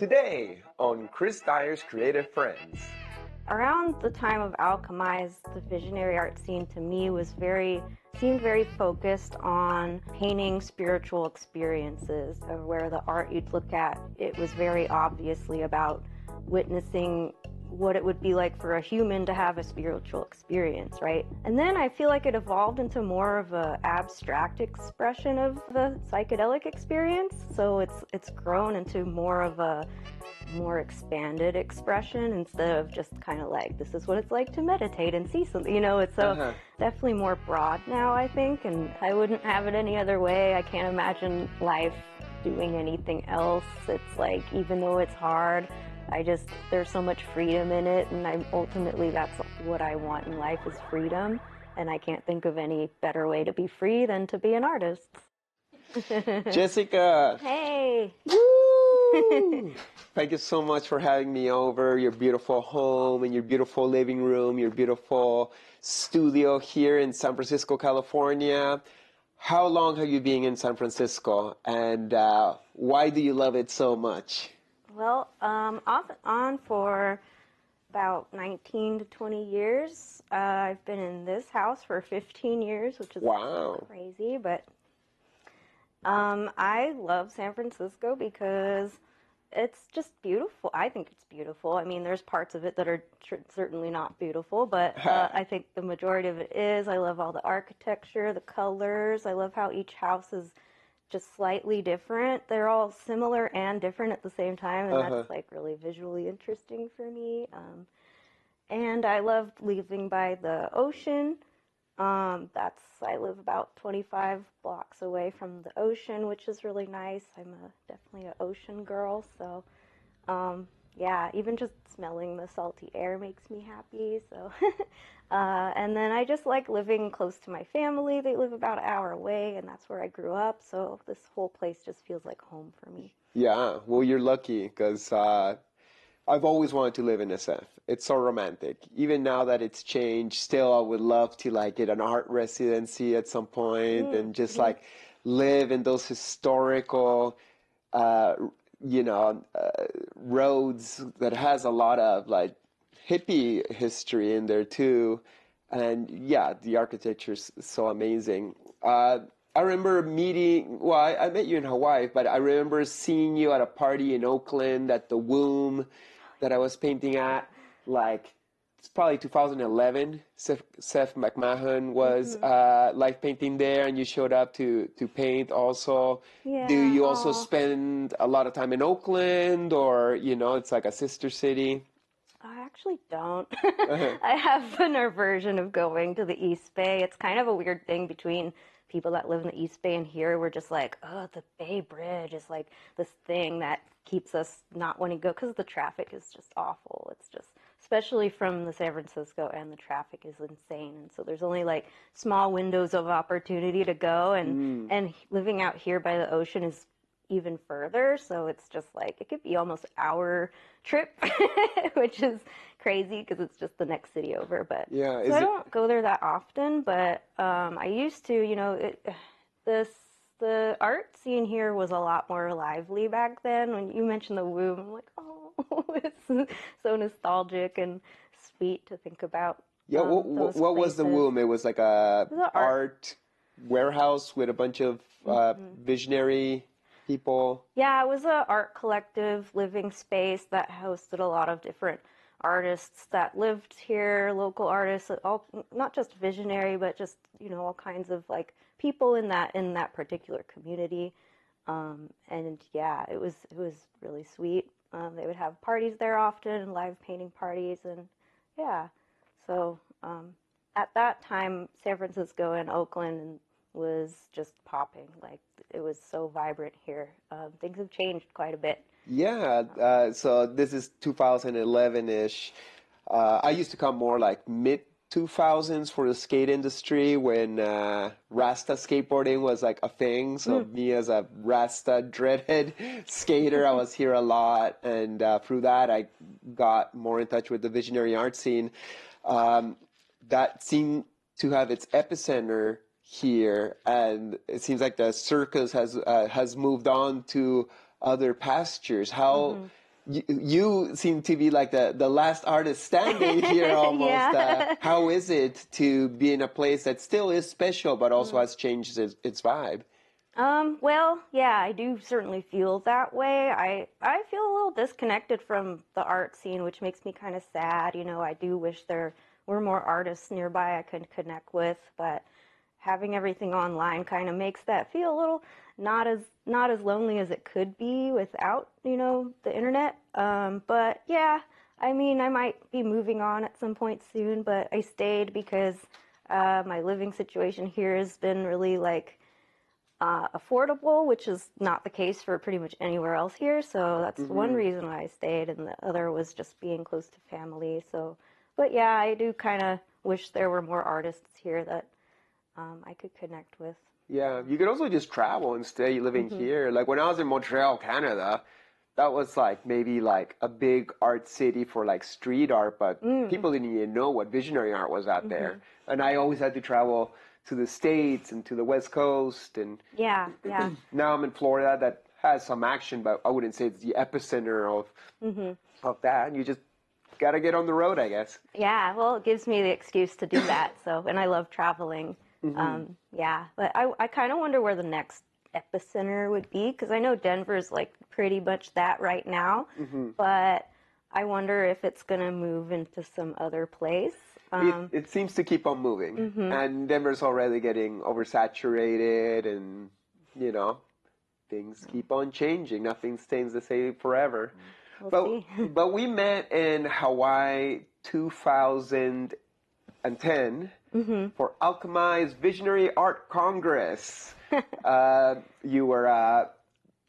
Today on Chris Dyer's Creative Friends. Around the time of Alchemize, the visionary art scene to me seemed very focused on painting spiritual experiences, where the art you'd look at, it was very obviously about witnessing what it would be like for a human to have a spiritual experience, right? And then I feel like it evolved into more of an abstract expression of the psychedelic experience. So it's grown into more of a more expanded expression instead of just kind of like, this is what it's like to meditate and see something, it's definitely more broad now, I think, and I wouldn't have it any other way. I can't imagine life doing anything else. It's like, even though it's hard, there's so much freedom in it, and ultimately that's what I want in life, is freedom, and I can't think of any better way to be free than to be an artist. Jessica! Hey! Woo! Thank you so much for having me over, your beautiful home and your beautiful living room, your beautiful studio here in San Francisco, California. How long have you been in San Francisco, and why do you love it so much? Well, off and on for about 19 to 20 years. I've been in this house for 15 years, which is crazy, but I love San Francisco because it's just beautiful. I think it's beautiful. I mean, there's parts of it that are certainly not beautiful, but I think the majority of it is. I love all the architecture, the colors. I love how each house is just slightly different. They're all similar and different at the same time, and that's like really visually interesting for me. And I love living by the ocean. I live about 25 blocks away from the ocean, which is really nice. I'm definitely an ocean girl, so yeah, even just smelling the salty air makes me happy. So and then I just like living close to my family. They live about an hour away, and that's where I grew up, so this whole place just feels like home for me. Yeah, well, you're lucky, because I've always wanted to live in SF. It's so romantic. Even now that it's changed, still I would love to like get an art residency at some point and just like live in those historical, roads that has a lot of like hippie history in there too. And yeah, the architecture is so amazing. I remember I met you in Hawaii, but I remember seeing you at a party in Oakland at the Womb that I was painting at. Like, it's probably 2011. Seth McMahon was live painting there, and you showed up to paint also. Yeah. Do you also spend a lot of time in Oakland, or, it's like a sister city? I actually don't. I have an aversion of going to the East Bay. It's kind of a weird thing between people that live in the East Bay and here. We're just like, oh, the Bay Bridge is like this thing that keeps us not wanting to go, because the traffic is just awful. It's just, especially from the San Francisco, and the traffic is insane. And so there's only like small windows of opportunity to go, and living out here by the ocean is even further, so it's just like, it could be almost an hour trip, which is crazy because it's just the next city over. But yeah, so I don't go there that often, but I used to. The art scene here was a lot more lively back then. When you mentioned the Womb, I'm like, oh, it's so nostalgic and sweet to think about. Yeah, what was the Womb? It was like a art warehouse with a bunch of visionary people. Yeah, it was an art collective living space that hosted a lot of different artists that lived here, local artists, all, not just visionary, but just, all kinds of like people in that particular community. And yeah, it was really sweet. They would have parties there often, live painting parties, and yeah. So at that time, San Francisco and Oakland was just popping. Like, it was so vibrant here. Things have changed quite a bit. Yeah, so this is 2011-ish. I used to come more like mid-2000s for the skate industry, when Rasta skateboarding was like a thing. So me as a Rasta dreadhead skater, I was here a lot. And through that, I got more in touch with the visionary art scene. That seemed to have its epicenter here, and it seems like the circus has moved on to other pastures. How you seem to be like the last artist standing here almost. Yeah. How is it to be in a place that still is special, but also has changed its vibe? Well, yeah, I do certainly feel that way. I feel a little disconnected from the art scene, which makes me kind of sad. You know, I do wish there were more artists nearby I could connect with, but having everything online kind of makes that feel a little not as lonely as it could be without, the internet. But yeah, I mean, I might be moving on at some point soon, but I stayed because my living situation here has been really like affordable, which is not the case for pretty much anywhere else here. So that's one reason why I stayed, and the other was just being close to family. So, but yeah, I do kind of wish there were more artists here that I could connect with. Yeah, you could also just travel and stay living here. Like when I was in Montreal, Canada, that was like maybe like a big art city for like street art, but people didn't even know what visionary art was out there. And I always had to travel to the States and to the West Coast. And Yeah, yeah. now I'm in Florida that has some action, but I wouldn't say it's the epicenter of that. And you just got to get on the road, I guess. Yeah, well, it gives me the excuse to do that. So, and I love traveling. Yeah, but I kind of wonder where the next epicenter would be, because I know Denver's like pretty much that right now, but I wonder if it's going to move into some other place. It seems to keep on moving, and Denver's already getting oversaturated, and things keep on changing. Nothing stays the same forever. We'll see. But we met in Hawaii 2010 for Alchemy's Visionary Art Congress. You were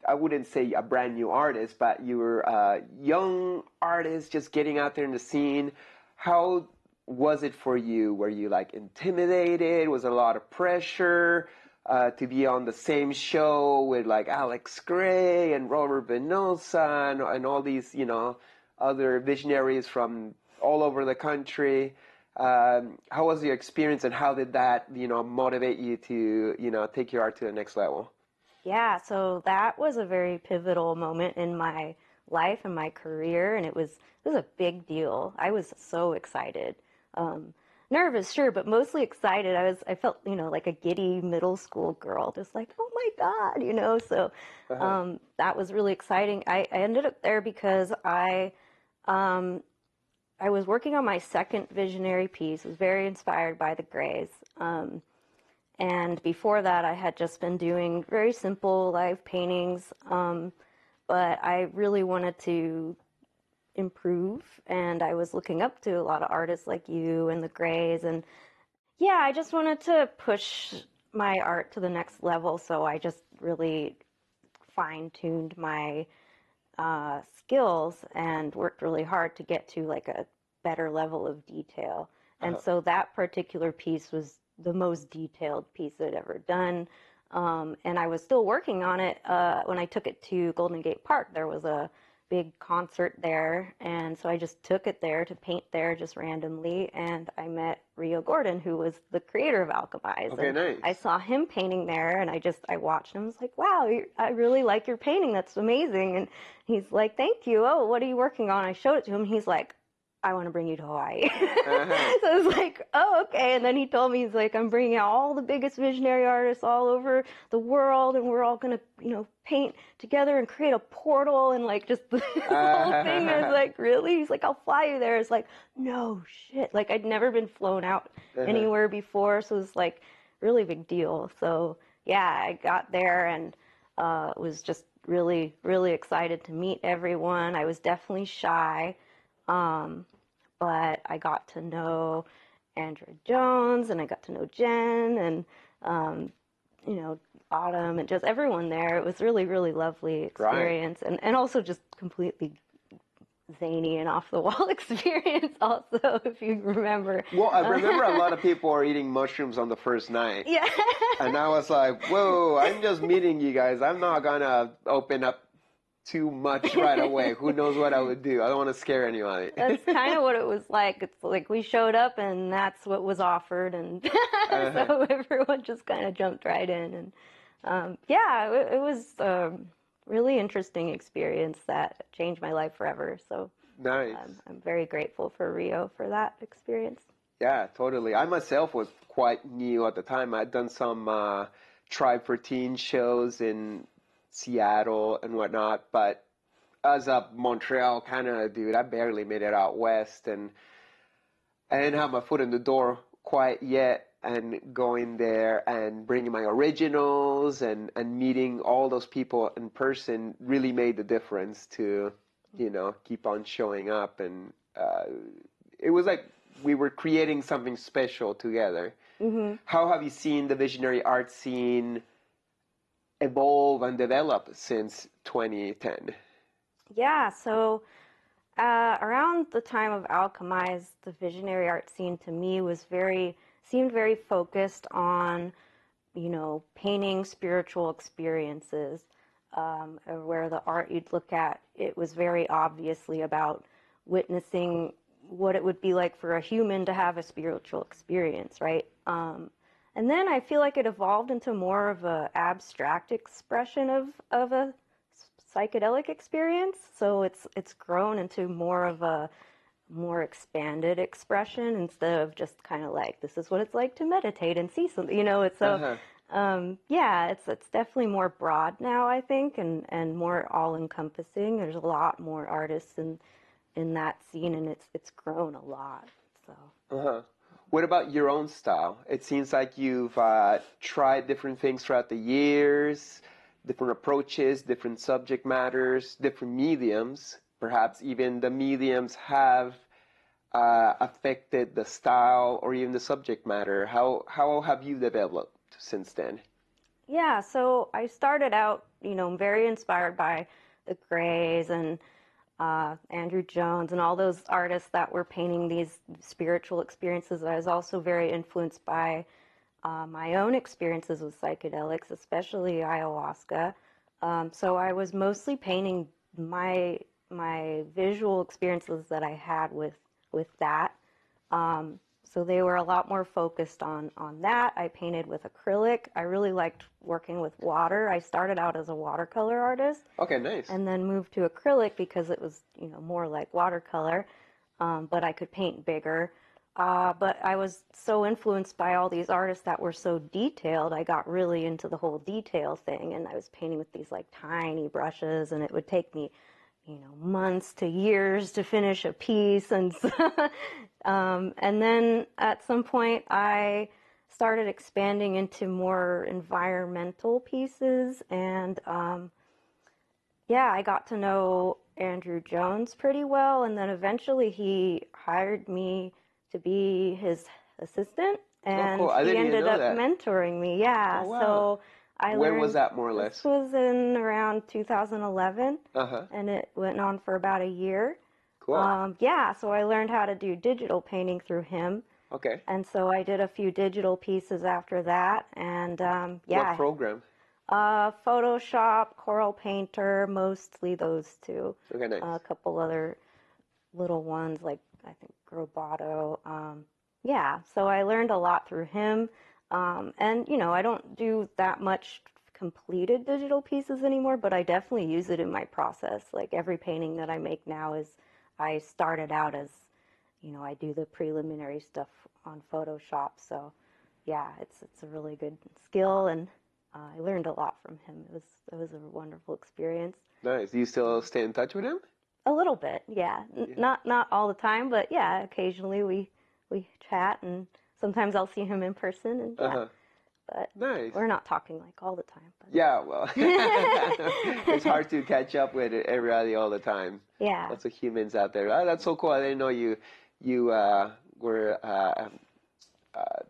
I wouldn't say a brand new artist, but you were a young artist just getting out there in the scene. How was it for you? Were you like intimidated? Was there a lot of pressure to be on the same show with like Alex Gray and Robert Venosa and all these, other visionaries from all over the country? How was your experience, and how did that, motivate you to, take your art to the next level? Yeah, so that was a very pivotal moment in my life and my career, and it was a big deal. I was so excited. Nervous, sure, but mostly excited. I felt, like a giddy middle school girl, just like, oh my God, so that was really exciting. I ended up there because I was working on my second visionary piece. I was very inspired by the Greys. And before that, I had just been doing very simple live paintings, but I really wanted to improve, and I was looking up to a lot of artists like you and the Greys, and yeah, I just wanted to push my art to the next level, so I just really fine-tuned my skills and worked really hard to get to like a better level of detail. And so that particular piece was the most detailed piece I'd ever done. And I was still working on it when I took it to Golden Gate Park. There was a big concert there, and so I just took it there to paint there just randomly, and I met Rio Gordon, who was the creator of Alchemize. Okay, and nice. I saw him painting there, and I watched him. I was like, wow, I really like your painting. That's amazing. And he's like, thank you. Oh, what are you working on? I showed it to him. He's like, I want to bring you to Hawaii. So I was like, oh, okay. And then he told me, he's like, I'm bringing out all the biggest visionary artists all over the world, and we're all going to, paint together and create a portal, and like just this whole thing. I was like, really? He's like, I'll fly you there. It's like, no shit. Like, I'd never been flown out anywhere before. So it was like really big deal. So yeah, I got there and was just really, really excited to meet everyone. I was definitely shy. But I got to know Andrea Jones, and I got to know Jen, and Autumn, and just everyone there. It was really, really lovely experience, Right. and also just completely zany and off the wall experience. Also, if you remember. Well, I remember a lot of people are eating mushrooms on the first night. Yeah. And I was like, whoa, I'm just meeting you guys. I'm not gonna open up too much right away. Who knows what I would do? I don't want to scare anybody. That's kind of what it was like. It's like we showed up and that's what was offered, and so everyone just kind of jumped right in. And yeah, it was really interesting experience that changed my life forever. So Nice. I'm very grateful for Rio for that experience. Yeah, totally. I myself was quite new at the time. I'd done some Tribe for Teen shows in Seattle and whatnot, but as a Montreal kind of dude, I barely made it out west, and I didn't have my foot in the door quite yet. And going there and bringing my originals and meeting all those people in person really made the difference to, keep on showing up. And it was like we were creating something special together. Hmm. How have you seen the visionary art scene evolve and develop since 2010? Yeah, so around the time of Alchemize, the visionary art scene to me seemed very focused on, painting spiritual experiences, where the art you'd look at, it was very obviously about witnessing what it would be like for a human to have a spiritual experience, right? And then I feel like it evolved into more of a abstract expression of a psychedelic experience. So it's grown into more of a more expanded expression instead of just kind of like this is what it's like to meditate and see something. It's so Uh-huh. yeah, it's definitely more broad now, I think, and more all encompassing. There's a lot more artists in that scene, and it's grown a lot. So. Uh-huh. What about your own style? It seems like you've tried different things throughout the years, different approaches, different subject matters, different mediums. Perhaps even the mediums have affected the style or even the subject matter. How have you developed since then? Yeah, so I started out, very inspired by the Greys and Andrew Jones and all those artists that were painting these spiritual experiences. I was also very influenced by my own experiences with psychedelics, especially ayahuasca. So I was mostly painting my visual experiences that I had with that. So they were a lot more focused on that. I painted with acrylic. I really liked working with water. I started out as a watercolor artist Okay, nice. and then moved to acrylic because it was, more like watercolor, but I could paint bigger. But I was so influenced by all these artists that were so detailed, I got really into the whole detail thing, and I was painting with these like tiny brushes, and it would take me, months to years to finish a piece, and and then at some point I started expanding into more environmental pieces, and yeah, I got to know Andrew Jones pretty well, and then eventually he hired me to be his assistant, Oh, cool. and I he didn't even ended know up that. mentoring me. Yeah, Oh, wow. so I When was learned that more or this less? was in around 2011, Uh-huh. and it went on for about a year. Cool. Yeah, so I learned how to do digital painting through him, Okay. and so I did a few digital pieces after that, and What yeah, program? Photoshop, Coral Painter, mostly those two. Okay, nice. A couple other little ones like I think Grobato. Yeah, so I learned a lot through him. And I don't do that much completed digital pieces anymore, but I definitely use it in my process. Like every painting that I make now I started out as, I do the preliminary stuff on Photoshop. So yeah, it's a really good skill, and I learned a lot from him. It was a wonderful experience. Nice. Do you still stay in touch with him? A little bit, yeah. Yeah. Not all the time, but yeah, occasionally we chat, and sometimes I'll see him in person, and yeah. Uh-huh. But Nice. we're not talking like all the time. Yeah, well, it's hard to catch up with everybody all the time. Yeah. Lots of humans out there. Oh, that's so cool. I didn't know you were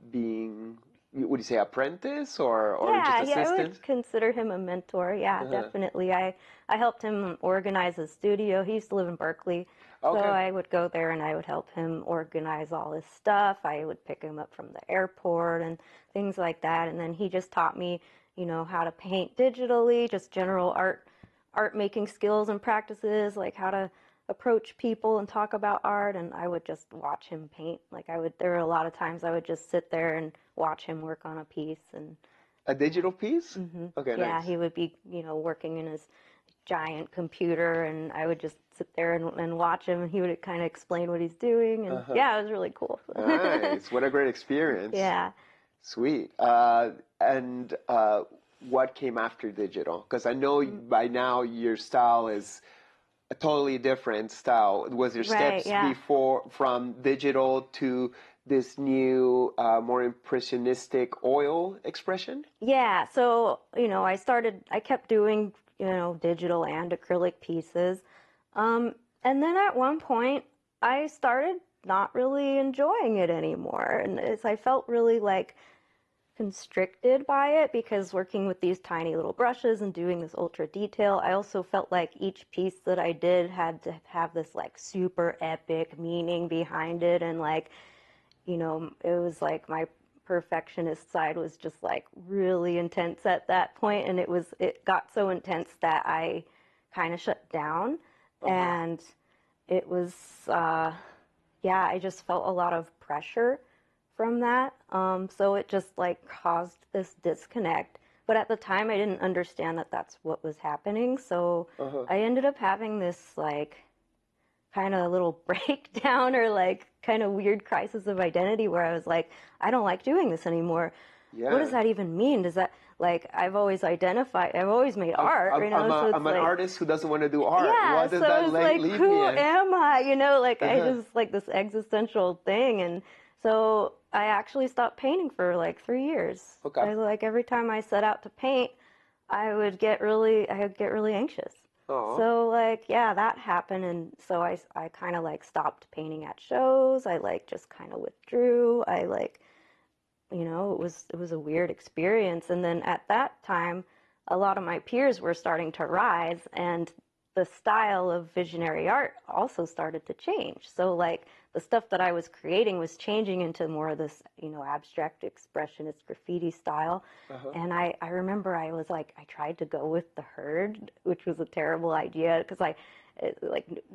being, would you say apprentice or just Yeah, I assistant? would consider him a mentor. Yeah, Uh-huh. definitely. I helped him organize his studio. He used to live in Berkeley, so Okay. I would go there and I would help him organize all his stuff. I would pick him up from the airport and things like that. And then he just taught me, how to paint digitally, just general art making skills and practices, like how to approach people and talk about art. And I would just watch him paint. There were a lot of times I would just sit there and watch him work on a piece. And A digital piece? hmm Okay, yeah, nice. he would be, working in his giant computer, and I would just sit there and watch him, and he would kind of explain what he's doing, and yeah, it was really cool. Nice. What a great experience. Yeah. Sweet. And what came after digital? Because I know by now your style is a totally different style. Was there steps before from digital to this new, more impressionistic oil expression? Yeah. So, I kept doing, digital and acrylic pieces. And then at one point, I started not really enjoying it anymore. And I felt really like constricted by it, because working with these tiny little brushes and doing this ultra detail, I also felt like each piece that I did had to have this like super epic meaning behind it. And like, it was like my perfectionist side was just like really intense at that point, and it got so intense that I kind of shut down. And it was I just felt a lot of pressure from that. So it just like caused this disconnect. But at the time, I didn't understand that that's what was happening. So I ended up having this like kind of little breakdown, or like kind of weird crisis of identity, where I was like, I don't like doing this anymore. Yeah. What does that even mean? Does that, like, I've always made art, I'm an artist who doesn't want to do art. Yeah, what does that like, leave who me in? am I? Like I just, like, this existential thing. And so I actually stopped painting for like 3 years. Okay. Like every time I set out to paint, I would get really anxious. Aww. So like, yeah, that happened. And so I kind of like stopped painting at shows. I like just kind of withdrew. I like, it was a weird experience. And then at that time, a lot of my peers were starting to rise, and the style of visionary art also started to change. So like the stuff that I was creating was changing into more of this, abstract expressionist graffiti style. And I remember I was like, I tried to go with the herd, which was a terrible idea, because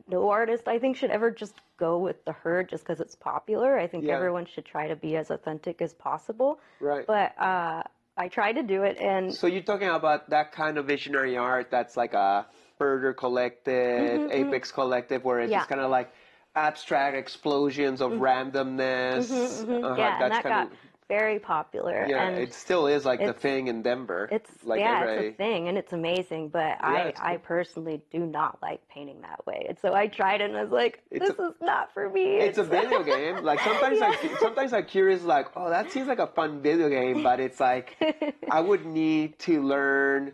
no artist, I think, should ever just go with the herd just because it's popular. I think everyone should try to be as authentic as possible. Right. But I tried to do it, and so you're talking about that kind of visionary art that's like a Herder collective, Apex collective, where it's just kind of like abstract explosions of randomness. Yeah, and that got very popular. Yeah, and it still is like the thing in Denver. It's like it's a thing, and it's amazing. But I personally do not like painting that way. And so I tried it, and I was like, this is not for me. It's a video game. Like sometimes I'm curious, like, oh, that seems like a fun video game, but it's like I would need to learn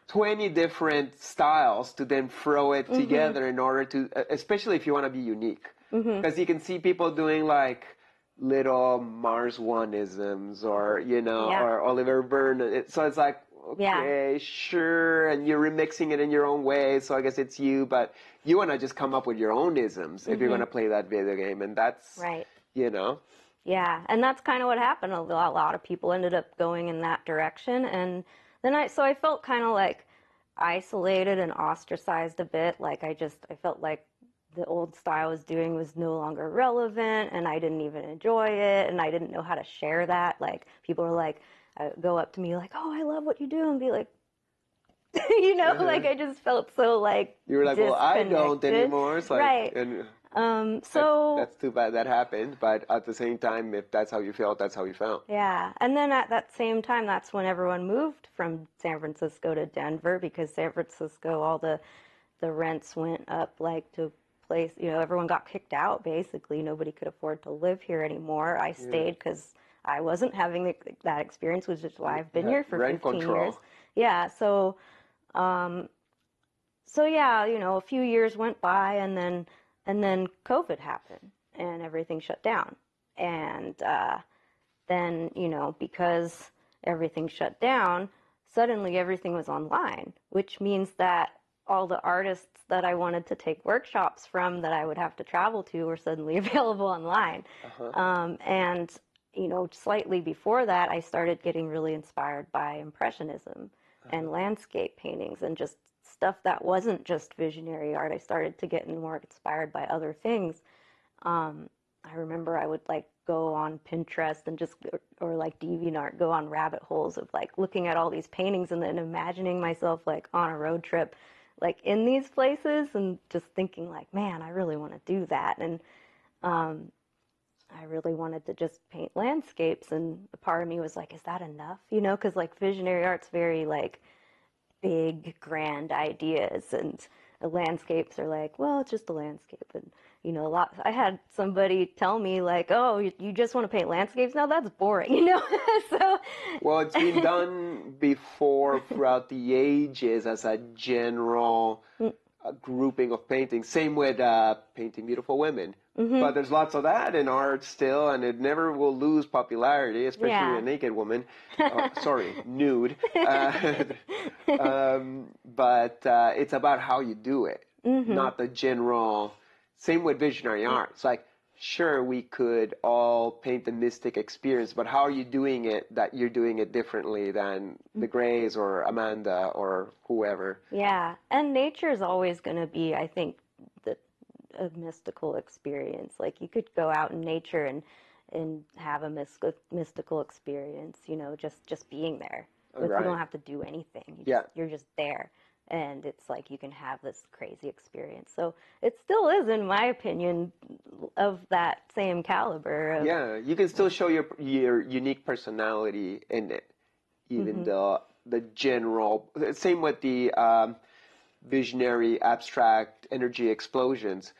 20 different styles to then throw it together in order to, especially if you want to be unique. Because you can see people doing like little Mars One-isms or, or Oliver Byrne. So it's like, okay, sure. And you're remixing it in your own way. So I guess it's you, but you want to just come up with your own isms if you're going to play that video game. And that's, right. Yeah. And that's kind of what happened. A lot of people ended up going in that direction. And then I felt kind of like isolated and ostracized a bit. Like I felt like the old style I was doing was no longer relevant, and I didn't even enjoy it, and I didn't know how to share that. Like people were like, go up to me like, oh, I love what you do, and be like, like I just felt so like you were like, well, I don't anymore. It's like, right. And so that's too bad that happened, but at the same time, if that's how you felt, that's how you felt. Yeah, and then at that same time, that's when everyone moved from San Francisco to Denver, because San Francisco, all the rents went up like to place, everyone got kicked out, basically. Nobody could afford to live here anymore. I stayed because I wasn't having that experience, which is why I've been here for 15 years. Yeah, so a few years went by, and then COVID happened, and everything shut down. And then, because everything shut down, suddenly everything was online, which means that all the artists that I wanted to take workshops from that I would have to travel to were suddenly available online. And, slightly before that, I started getting really inspired by Impressionism and landscape paintings, and just stuff that wasn't just visionary art. I started to get more inspired by other things. I remember I would like go on Pinterest and or like DeviantArt, go on rabbit holes of like looking at all these paintings and then imagining myself like on a road trip, like in these places and just thinking like, man, I really want to do that. And I really wanted to just paint landscapes. And a part of me was like, is that enough? You know, because like visionary art's very like big, grand ideas, and the landscapes are like, well, it's just a landscape. And you know, I had somebody tell me like, oh, you just want to paint landscapes now? That's boring, you know. So Well, it's been done before throughout the ages as a general grouping of paintings. Same with painting beautiful women. But there's lots of that in art still, and it never will lose popularity, especially a naked woman. Sorry, nude. But it's about how you do it, not the general. Same with visionary art. It's like, sure, we could all paint the mystic experience, but how are you doing it that you're doing it differently than the Grays or Amanda or whoever? Yeah, and nature is always going to be, I think, a mystical experience. Like you could go out in nature and have a mystical experience, you know, just being there. But you don't have to do anything. You're just there. And it's like you can have this crazy experience. So it still is, in my opinion, of that same caliber. Yeah, you can still show your unique personality in it, even though the general. Same with the visionary, abstract energy explosions.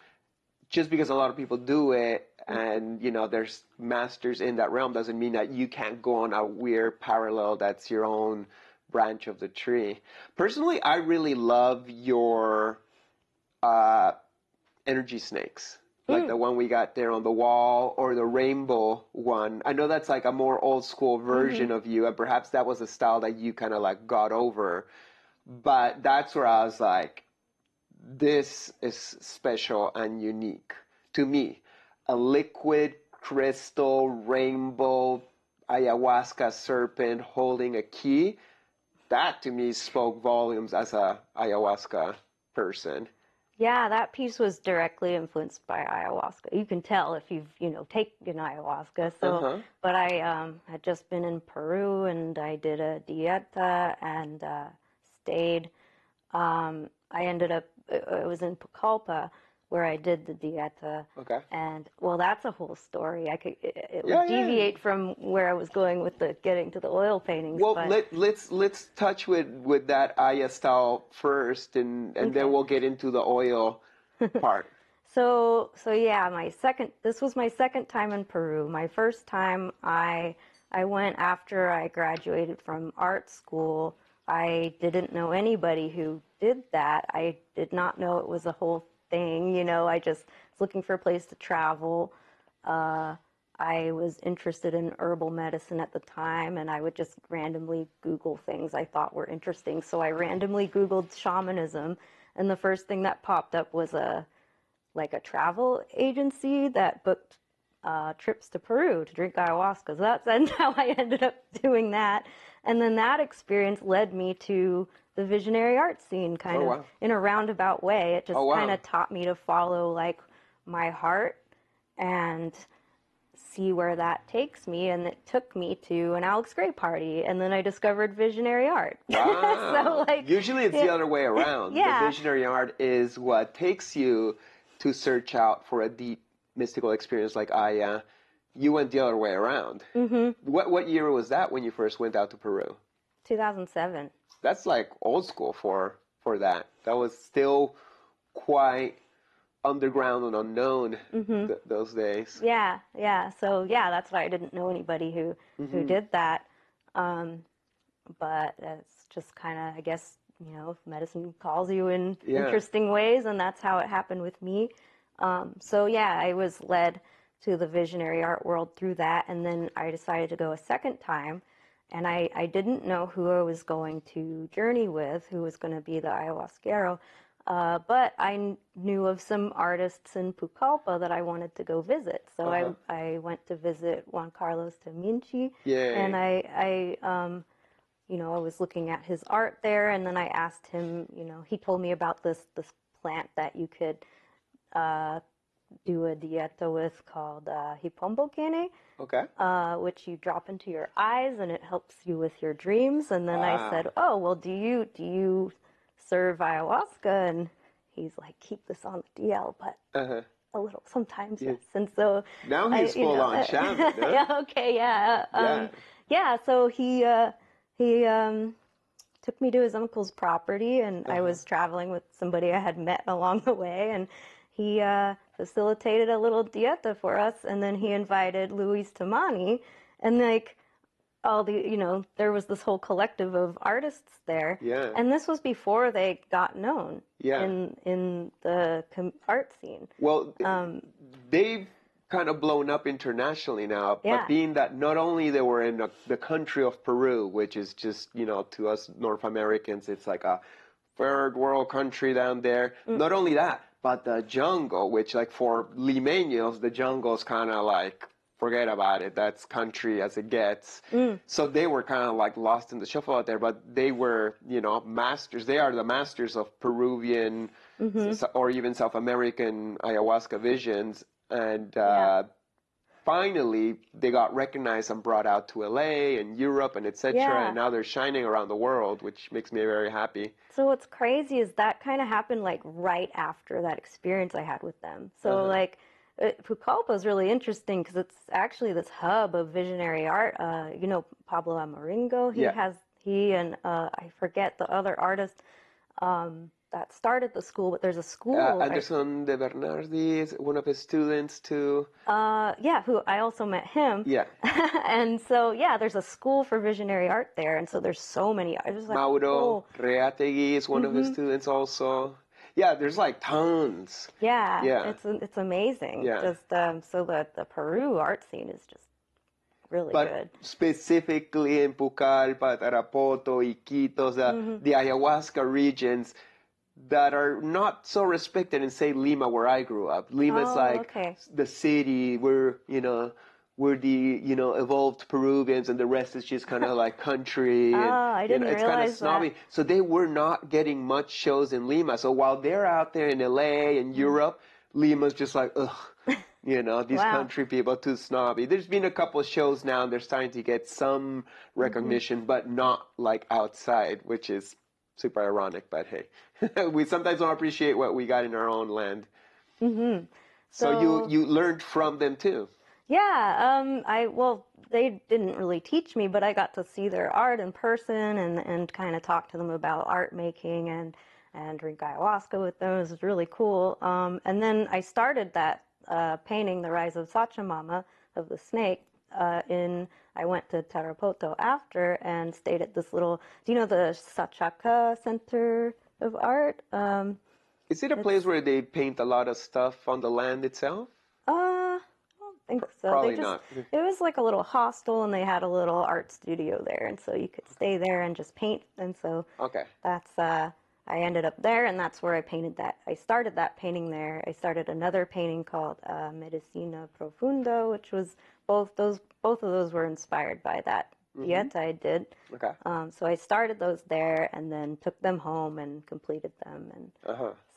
Just because a lot of people do it, and you know, there's masters in that realm, doesn't mean that you can't go on a weird parallel that's your own branch of the tree. Personally, I really love your energy snakes, like the one we got there on the wall, or the rainbow one. I know that's like a more old school version of you, and perhaps that was a style that you kind of like got over. But that's where I was like, this is special and unique to me. A liquid crystal rainbow ayahuasca serpent holding a key. That to me spoke volumes as a ayahuasca person. Yeah, that piece was directly influenced by ayahuasca. You can tell if you've, you know, taken ayahuasca. So, but I had just been in Peru and I did a dieta and stayed. I ended up, it was in Pucallpa where I did the dieta. Okay. And well, that's a whole story. It would deviate from where I was going with the getting to the oil paintings. Well, but let's touch with that Aya style first, and then we'll get into the oil part. So yeah, this was my second time in Peru. My first time I went after I graduated from art school. I didn't know anybody who did that. I did not know it was a whole thing, you know. I just was looking for a place to travel. I was interested in herbal medicine at the time, and I would just randomly Google things I thought were interesting. So I randomly Googled shamanism, and the first thing that popped up was a travel agency that booked trips to Peru to drink ayahuasca. So that's how I ended up doing that. And then that experience led me to the visionary art scene kind of in a roundabout way. It just kind of taught me to follow like my heart and see where that takes me. And it took me to an Alex Gray party. And then I discovered visionary art. Wow. So, like, usually it's the other way around. The visionary art is what takes you to search out for a deep mystical experience like Aya. You went the other way around. What year was that when you first went out to Peru? 2007. That's like old school for that. That was still quite underground and unknown those days. Yeah. So yeah, that's why I didn't know anybody who did that. But it's just kind of, I guess, you know, medicine calls you in interesting ways, and that's how it happened with me. So yeah, I was led to the visionary art world through that, and then I decided to go a second time, and I didn't know who I was going to journey with, who was going to be the ayahuasquero, but I knew of some artists in Pucallpa that I wanted to go visit, so I went to visit Juan Carlos de Minci, and I you know, I was looking at his art there, and then I asked him, you know, he told me about this plant that you could do a dieta with called hipombokene, which you drop into your eyes and it helps you with your dreams. And then I said, oh, well, do you serve ayahuasca, and he's like, keep this on the DL, but Uh-huh. a little sometimes, Yeah. yes. And so Now he's full on shaman, huh? yeah, okay, yeah. Yeah. So he took me to his uncle's property, and I was traveling with somebody I had met along the way, and he facilitated a little dieta for us, and then he invited Luis Tamani, and like all the, there was this whole collective of artists there. Yeah. And this was before they got known Yeah. in the art scene. Well, they've kind of blown up internationally now, Yeah. but being that not only they were in the country of Peru, which is just, to us North Americans, it's like a third world country down there. Not only that, but the jungle, which like for Limeños, the jungle is kind of like, forget about it. That's country as it gets. So they were kind of like lost in the shuffle out there, but they were, masters. They are the masters of Peruvian or even South American ayahuasca visions. And finally, they got recognized and brought out to LA and Europe and etc. Yeah. And now they're shining around the world, which makes me very happy. So what's crazy is that kind of happened like right after that experience I had with them. So like Pucallpa is really interesting because it's actually this hub of visionary art. Pablo Amaringo, he and I forget the other artist that started the school, but there's a school. Anderson de Bernardi is one of his students too. Who I also met him. Yeah. And so, there's a school for visionary art there. And so there's so many. I was like, Mauro Reategui is one of his students also. Yeah, there's like tons. Yeah. It's amazing. Yeah. Just so the Peru art scene is just really good. But specifically in Pucallpa, Tarapoto, Iquitos, the ayahuasca regions that are not so respected in, say, Lima, where I grew up. Lima's the city where, we're the, evolved Peruvians and the rest is just kind of like country. And, I didn't it's kind of realize snobby. that. So they were not getting much shows in Lima. So while they're out there in LA and Europe, Lima's just like, ugh. These country people too snobby. There's been a couple of shows now and they're starting to get some recognition, but not like outside, which is super ironic. But hey, we sometimes don't appreciate what we got in our own land. So you learned from them too. Yeah, they didn't really teach me, but I got to see their art in person and kind of talk to them about art making and drink ayahuasca with them. It was really cool. And then I started that painting, The Rise of Sachamama, of the snake, I went to Tarapoto after and stayed at this little, do you know the Sachaca Center of Art? Is it a place where they paint a lot of stuff on the land itself? I don't think so. Probably not. It was like a little hostel, and they had a little art studio there, and so you could stay there and just paint. And so that's I ended up there, and that's where I painted that. I started that painting there. I started another painting called Medicina Profunda, which was both of those were inspired by that dieta I did. Okay. So I started those there, and then took them home and completed them. And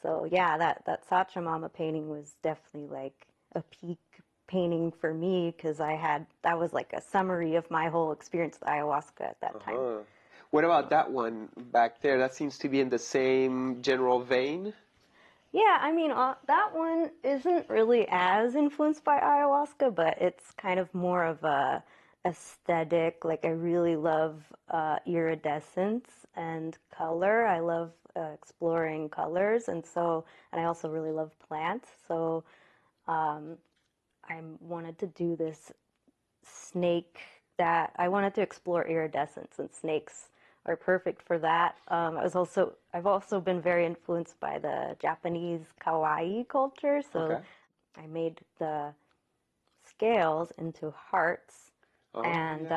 so that Sachamama painting was definitely like a peak painting for me, because that was like a summary of my whole experience with ayahuasca at that time. What about that one back there? That seems to be in the same general vein. Yeah, I mean, that one isn't really as influenced by ayahuasca, but it's kind of more of a aesthetic. Like, I really love iridescence and color. I love exploring colors, and I also really love plants. So I wanted to do this snake that I wanted to explore iridescence, and snakes are perfect for that. I've also been very influenced by the Japanese kawaii culture. So I made the scales into hearts and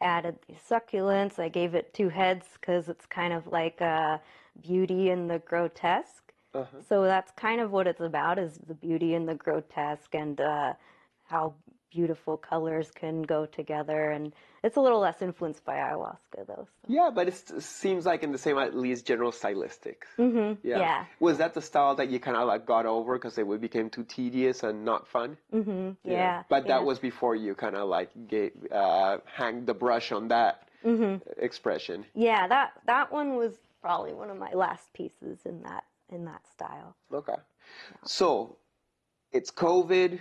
added the succulents. I gave it 2 heads because it's kind of like beauty and the grotesque. So that's kind of what it's about, is the beauty and the grotesque, and how beautiful colors can go together. And it's a little less influenced by ayahuasca, though. So. Yeah, but it seems like in the same, at least, general stylistics. Yeah. Was that the style that you kind of like got over because it became too tedious and not fun? Yeah. But that was before you kind of like hang the brush on that expression. Yeah, that one was probably one of my last pieces in that style. Okay. So it's COVID.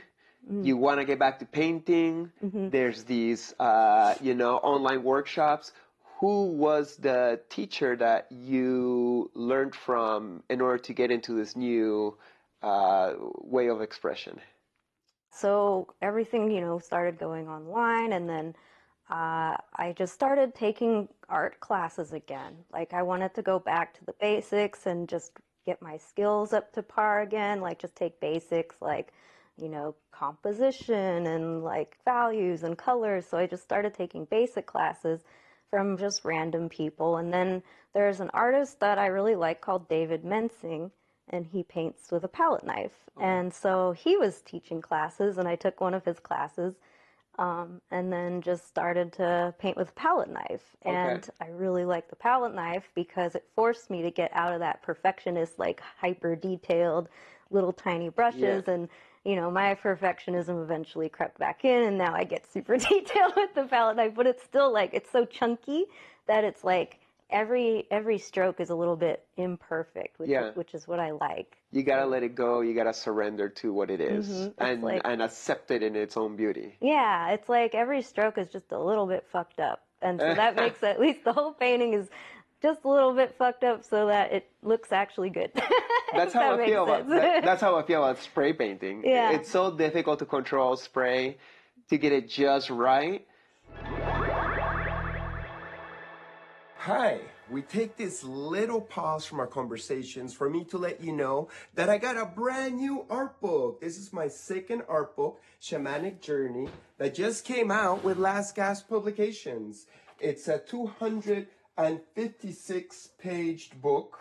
You want to get back to painting. There's these, online workshops. Who was the teacher that you learned from in order to get into this new way of expression? So everything, started going online, and then I just started taking art classes again. Like, I wanted to go back to the basics and just get my skills up to par again, like just take basics like, composition and like values and colors. So I just started taking basic classes from just random people. And then there's an artist that I really like called David Mensing, and he paints with a palette knife. And so he was teaching classes, and I took one of his classes, and then just started to paint with a palette knife. And I really like the palette knife because it forced me to get out of that perfectionist, like hyper detailed little tiny brushes. And my perfectionism eventually crept back in, and now I get super detailed with the palette knife. But it's still like, it's so chunky that it's like every stroke is a little bit imperfect, which is what I like. You gotta let it go. You gotta surrender to what it is, and accept it in its own beauty. Yeah, it's like every stroke is just a little bit fucked up, and so that makes at least the whole painting is just a little bit fucked up, so that it looks actually good. That's how I feel about that's how I feel about spray painting. Yeah. It's so difficult to control spray, to get it just right. Hi, we take this little pause from our conversations for me to let you know that I got a brand new art book. This is my second art book, Shamanic Journey, that just came out with Last Gasp Publications. It's a 256-page book,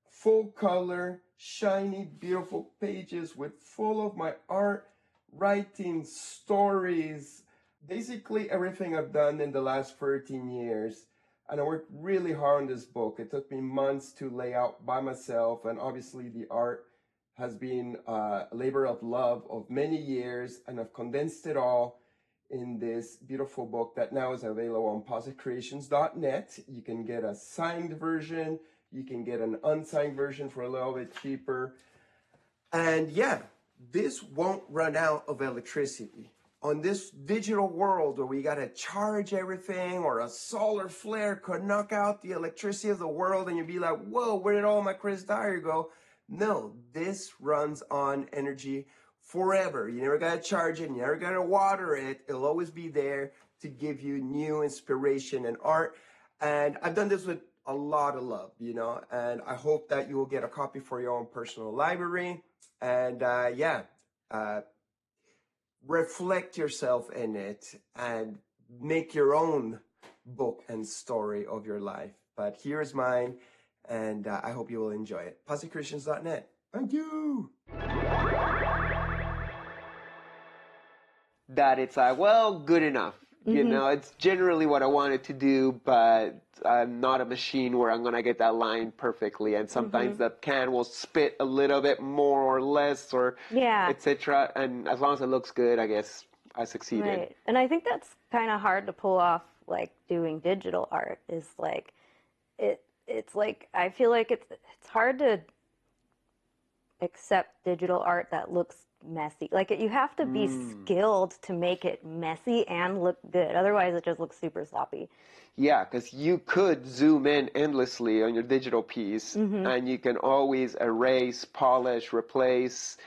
full color, shiny, beautiful pages with full of my art, writing, stories, basically everything I've done in the last 13 years. And I worked really hard on this book. It took me months to lay out by myself, and obviously the art has been a labor of love of many years, and I've condensed it all in this beautiful book that now is available on positcreations.net. You can get a signed version, you can get an unsigned version for a little bit cheaper. And yeah, this won't run out of electricity. On this digital world where we gotta charge everything, or a solar flare could knock out the electricity of the world, and you'd be like, whoa, where did all my Chris Dyer go? No, this runs on energy forever. You never gotta charge it, you never gotta water it. It'll always be there to give you new inspiration and art. And I've done this with a lot of love, and I hope that you will get a copy for your own personal library. And reflect yourself in it and make your own book and story of your life. But here's mine, and I hope you will enjoy it. positcreations.net. Thank you. That it's like, well, good enough. It's generally what I wanted to do, but I'm not a machine where I'm going to get that line perfectly. And sometimes that can will spit a little bit more or less, or etc. And as long as it looks good, I guess I succeeded. Right. And I think that's kind of hard to pull off, like doing digital art is like, it's like, I feel like it's hard to accept digital art that looks messy. Like, you have to be skilled to make it messy and look good. Otherwise, it just looks super sloppy. Yeah, because you could zoom in endlessly on your digital piece, and you can always erase, polish, replace.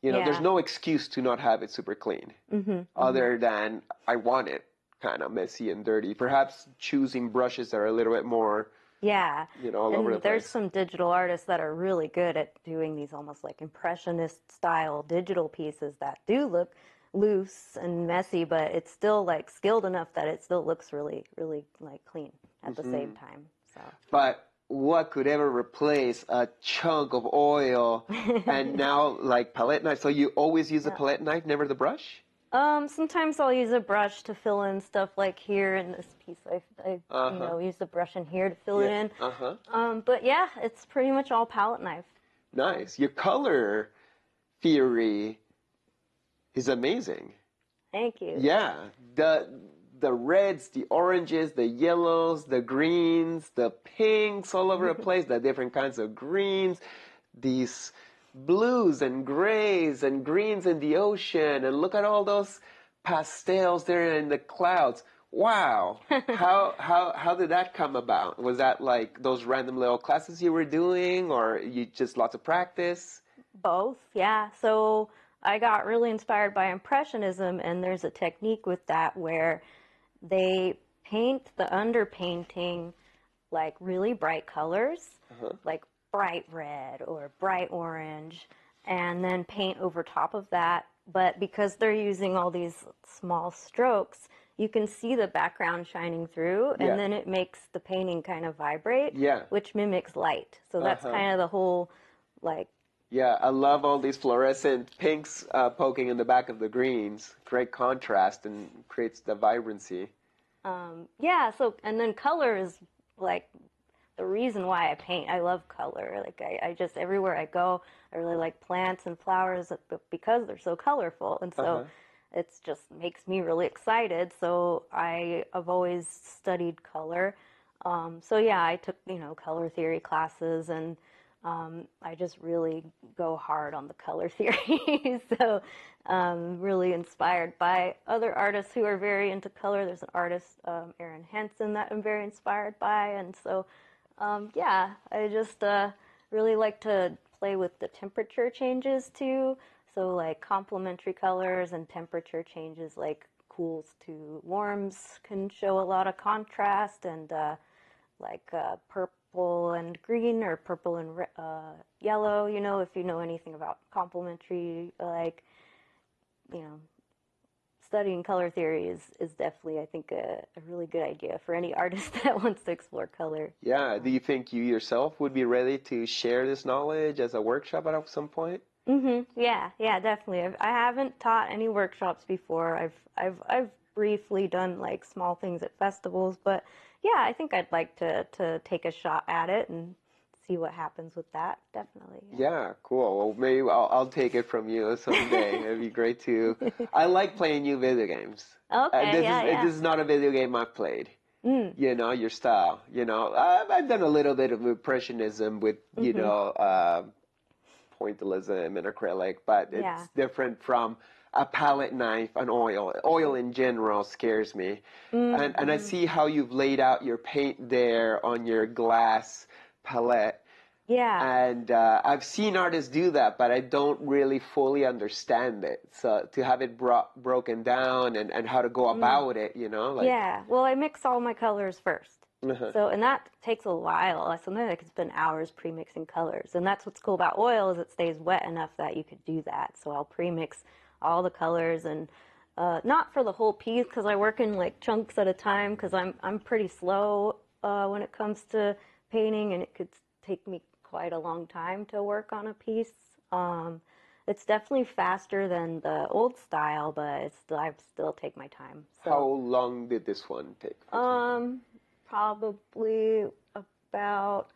There's no excuse to not have it super clean, other than I want it kind of messy and dirty. Perhaps choosing brushes that are a little bit more all over the place. There's some digital artists that are really good at doing these almost like impressionist style digital pieces that do look loose and messy, but it's still like skilled enough that it still looks really, really like clean at the same time. So. But what could ever replace a chunk of oil and now like palette knife? So you always use the palette knife, never the brush? Sometimes I'll use a brush to fill in stuff like here in this piece. I use the brush in here to fill it in. But yeah, it's pretty much all palette knife. Nice. Your color theory is amazing. Thank you. Yeah. The the reds, the oranges, the yellows, the greens, the pinks all over the place, the different kinds of greens, these blues and grays and greens in the ocean, and look at all those pastels there in the clouds. Wow. How did that come about? Was that like those random little classes you were doing, or you just lots of practice? Both, yeah. So I got really inspired by Impressionism, and there's a technique with that where they paint the underpainting like really bright colors, like bright red or bright orange, and then paint over top of that. But because they're using all these small strokes, you can see the background shining through, and then it makes the painting kind of vibrate, which mimics light. So that's kind of the whole, like... Yeah, I love all these fluorescent pinks poking in the back of the greens. Great contrast and creates the vibrancy. Yeah, so, and then color is like the reason why I paint. I love color. Like I just, everywhere I go, I really like plants and flowers because they're so colorful. And so it's just makes me really excited. So I've always studied color. So yeah, I took, color theory classes, and I just really go hard on the color theory. So really inspired by other artists who are very into color. There's an artist, Erin Hansen, that I'm very inspired by. And so, yeah, I just really like to play with the temperature changes too. So like complementary colors and temperature changes, like cools to warms, can show a lot of contrast, and like purple and green, or purple and yellow, if you know anything about complementary, like, studying color theory is definitely, I think, a really good idea for any artist that wants to explore color. Yeah, do you think you yourself would be ready to share this knowledge as a workshop at some point? Yeah, definitely. I haven't taught any workshops before. I've briefly done like small things at festivals, but yeah, I think I'd like to take a shot at it and see what happens with that. Definitely. Yeah, cool. Well, maybe I'll take it from you someday. It'd be great to. I like playing new video games. Okay, This is not a video game I've played. Your style. I've done a little bit of impressionism with pointillism and acrylic, but it's different from a palette knife and oil. Oil in general scares me. And I see how you've laid out your paint there on your glass palette. Yeah. And I've seen artists do that, but I don't really fully understand it. So to have it broken down and how to go about it, Yeah. Well, I mix all my colors first. So, and that takes a while. Sometimes I could spend hours pre-mixing colors. And that's what's cool about oil, is it stays wet enough that you could do that. So I'll pre-mix all the colors, and not for the whole piece, because I work in like chunks at a time, because I'm pretty slow when it comes to painting, and it could take me quite a long time to work on a piece. It's definitely faster than the old style, but I still take my time. So, how long did this one take? Probably about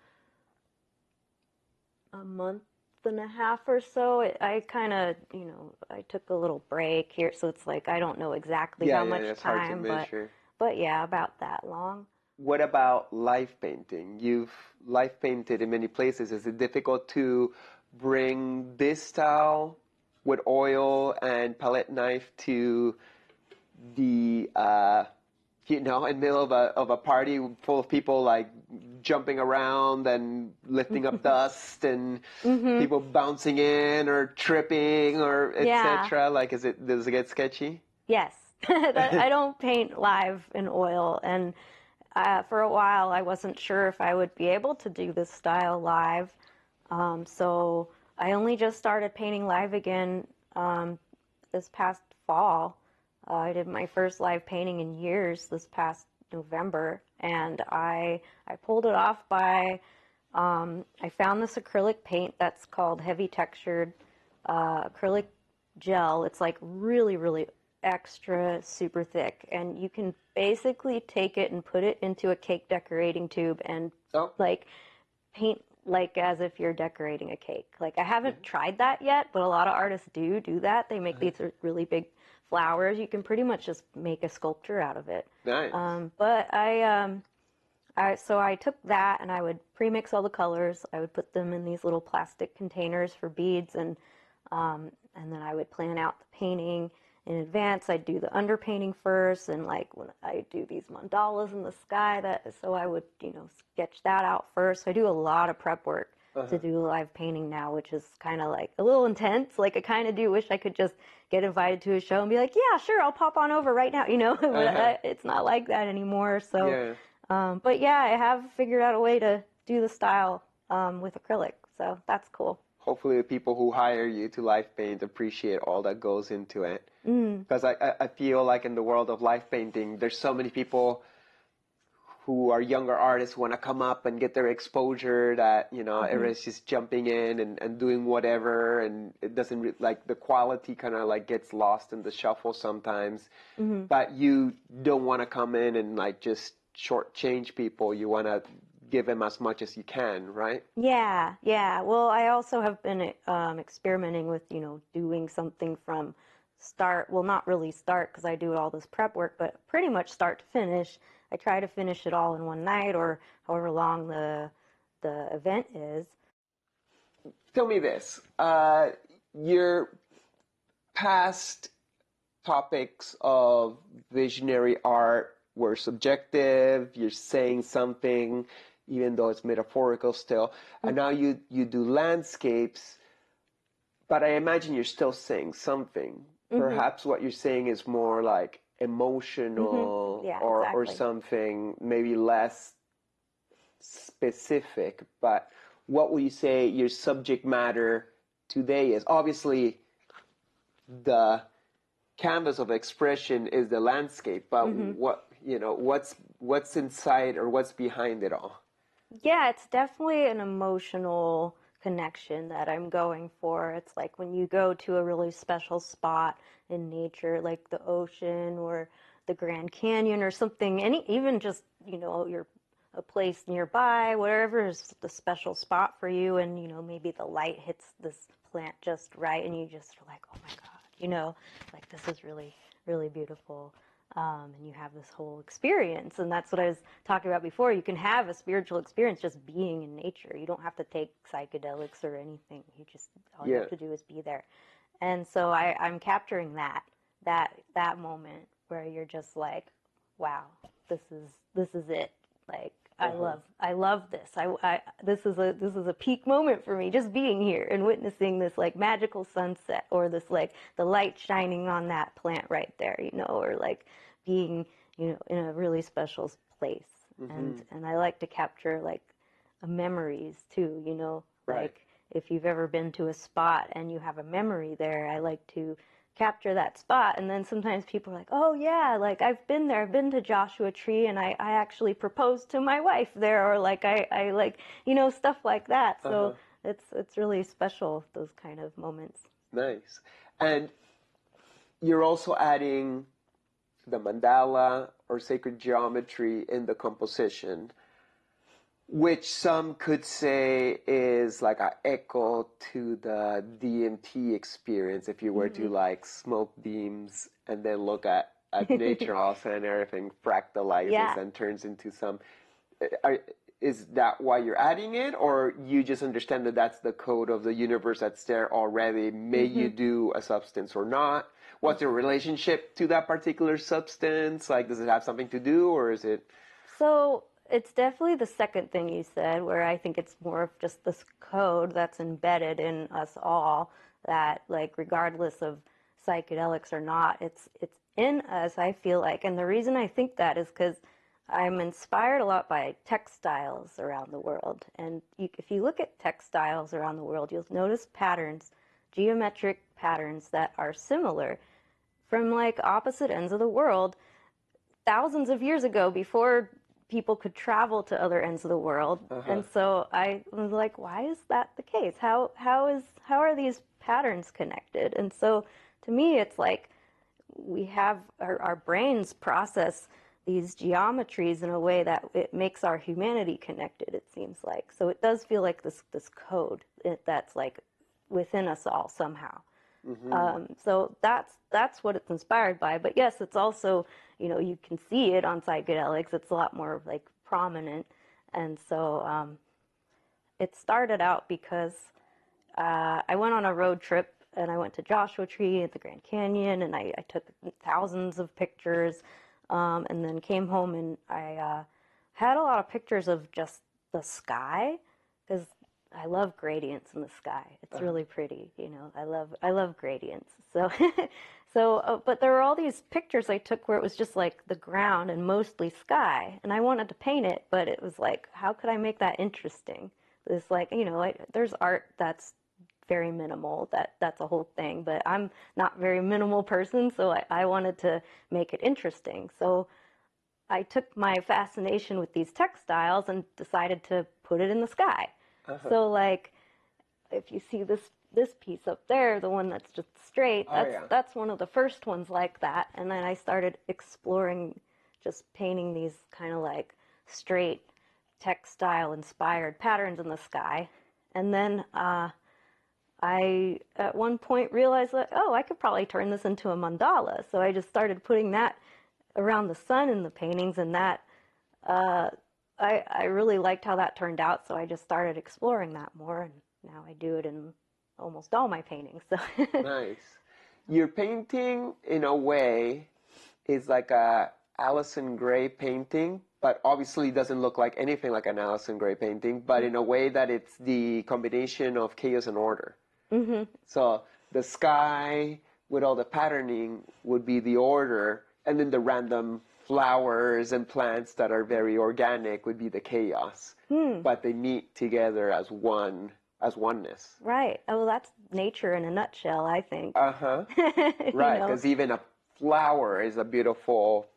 a month and a half or so. I kind of, I took a little break here, so it's like I don't know exactly how much it's time, hard to measure. But yeah, about that long. What about live painting? You've live painted in many places. Is it difficult to bring this style with oil and palette knife to the in the middle of a party full of people like jumping around and lifting up dust and people bouncing in or tripping or etc.? Like, does it get sketchy? Yes. I don't paint live in oil, and for a while I wasn't sure if I would be able to do this style live. So I only just started painting live again this past fall. I did my first live painting in years this past November, and I pulled it off by, I found this acrylic paint that's called heavy textured acrylic gel. It's like really, really extra super thick, and you can basically take it and put it into a cake decorating tube and like paint like as if you're decorating a cake. Like I haven't tried that yet, but a lot of artists do that. They make these really big flowers. You can pretty much just make a sculpture out of it. Nice. But so I took that and I would pre-mix all the colors. I would put them in these little plastic containers for beads, and then I would plan out the painting in advance. I'd do the underpainting first, and like when I do these mandalas in the sky, so I would sketch that out first. So I do a lot of prep work to do live painting now, which is kind of like a little intense. Like I kind of do wish I could just get invited to a show and be like, yeah, sure, I'll pop on over right now, but it's not like that anymore. So. Yeah. But yeah, I have figured out a way to do the style with acrylic, so that's cool. Hopefully the people who hire you to live paint appreciate all that goes into it. Because I feel like in the world of live painting, there's so many people who are younger artists want to come up and get their exposure that, everybody's just jumping in and doing whatever, and it doesn't, like, the quality kind of like gets lost in the shuffle sometimes. But you don't want to come in and like just shortchange people. You want to give them as much as you can, right? Yeah. Well, I also have been experimenting with, doing something from start. Well, not really start because I do all this prep work, but pretty much start to finish. I try to finish it all in one night or however long the event is. Tell me this. Your past topics of visionary art were subjective, you're saying something, even though it's metaphorical still. And now you do landscapes, but I imagine you're still saying something. Perhaps what you're saying is more like emotional or something maybe less specific. But what would you say your subject matter today is? Obviously, the canvas of expression is the landscape, but what's inside or what's behind it all? Yeah, it's definitely an emotional connection that I'm going for. It's like when you go to a really special spot in nature, like the ocean or the Grand Canyon or something, even just, you're a place nearby, wherever is the special spot for you, and, maybe the light hits this plant just right, and you just are like, oh my God, like this is really, really beautiful. And you have this whole experience, and that's what I was talking about before. You can have a spiritual experience just being in nature. You don't have to take psychedelics or anything. All you have to do is be there. And so I'm capturing that moment where you're just like, wow, this is it. Like I love this. This is a peak moment for me, just being here and witnessing this like magical sunset, or this like the light shining on that plant right there, or like being, in a really special place. And I like to capture like memories too, Right. like if you've ever been to a spot and you have a memory there, I like to capture that spot. And then sometimes people are like, oh yeah, like I've been there, I've been to Joshua Tree, and I actually proposed to my wife there, or like I like, stuff like that. So it's really special, those kind of moments. Nice. And you're also adding the mandala or sacred geometry in the composition, which some could say is like an echo to the DMT experience. If you were to like smoke beams and then look at nature, all of a sudden everything fractalizes and turns into some. Is that why you're adding it, or you just understand that that's the code of the universe that's there already? May you do a substance or not? What's your relationship to that particular substance? Like, does it have something to do, or is it? So it's definitely the second thing you said, where I think it's more of just this code that's embedded in us all, that like regardless of psychedelics or not, it's in us, I feel like. And the reason I think that is because I'm inspired a lot by textiles around the world. And if you look at textiles around the world, you'll notice patterns, geometric patterns that are similar from like opposite ends of the world thousands of years ago, before people could travel to other ends of the world. And so I was like, why is that the case? How are these patterns connected? And so to me, it's like we have our brains process these geometries in a way that it makes our humanity connected, it seems like. So it does feel like this code that's like within us all somehow. So that's what it's inspired by. But yes, it's also, you can see it on psychedelics. It's a lot more like prominent. And so it started out because I went on a road trip and I went to Joshua Tree at the Grand Canyon, and I took thousands of pictures, and then came home and I had a lot of pictures of just the sky, because I love gradients in the sky. It's really pretty, I love gradients. So, but there were all these pictures I took where it was just like the ground and mostly sky, and I wanted to paint it, but it was like, how could I make that interesting? It's like, there's art that's very minimal, that's a whole thing, but I'm not a very minimal person, so I wanted to make it interesting. So I took my fascination with these textiles and decided to put it in the sky. So like, if you see this piece up there, the one that's just straight, that's one of the first ones like that. And then I started exploring just painting these kind of like straight textile inspired patterns in the sky. And then I at one point realized that, I could probably turn this into a mandala. So I just started putting that around the sun in the paintings, and that I really liked how that turned out, so I just started exploring that more, and now I do it in almost all my paintings. So Nice. Your painting, in a way, is like a Alison Gray painting, but obviously doesn't look like anything like an Alison Gray painting, but in a way that it's the combination of chaos and order. So the sky with all the patterning would be the order, and then the random flowers and plants that are very organic would be the chaos. But they meet together as oneness. Right. Oh, well, that's nature in a nutshell, I think. Right, because even a flower is a beautiful,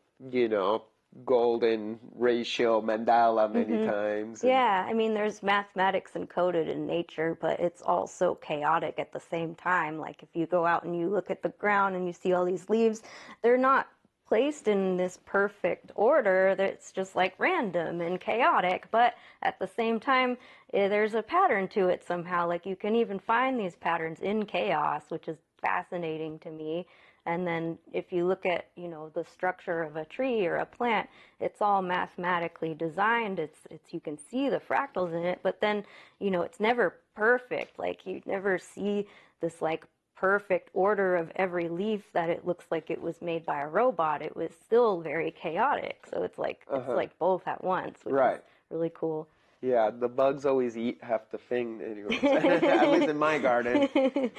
golden ratio mandala many times. Yeah, I mean, there's mathematics encoded in nature, but it's also chaotic at the same time. Like if you go out and you look at the ground and you see all these leaves, they're not placed in this perfect order. That's just like random and chaotic, but at the same time, there's a pattern to it somehow. Like you can even find these patterns in chaos, which is fascinating to me. And then if you look at, the structure of a tree or a plant, it's all mathematically designed. It's you can see the fractals in it, but then, it's never perfect. Like you never see this like perfect order of every leaf that it looks like it was made by a robot. It was still very chaotic. So it's like it's like both at once, which is really cool. Yeah, the bugs always eat half the thing anyways. At least in my garden.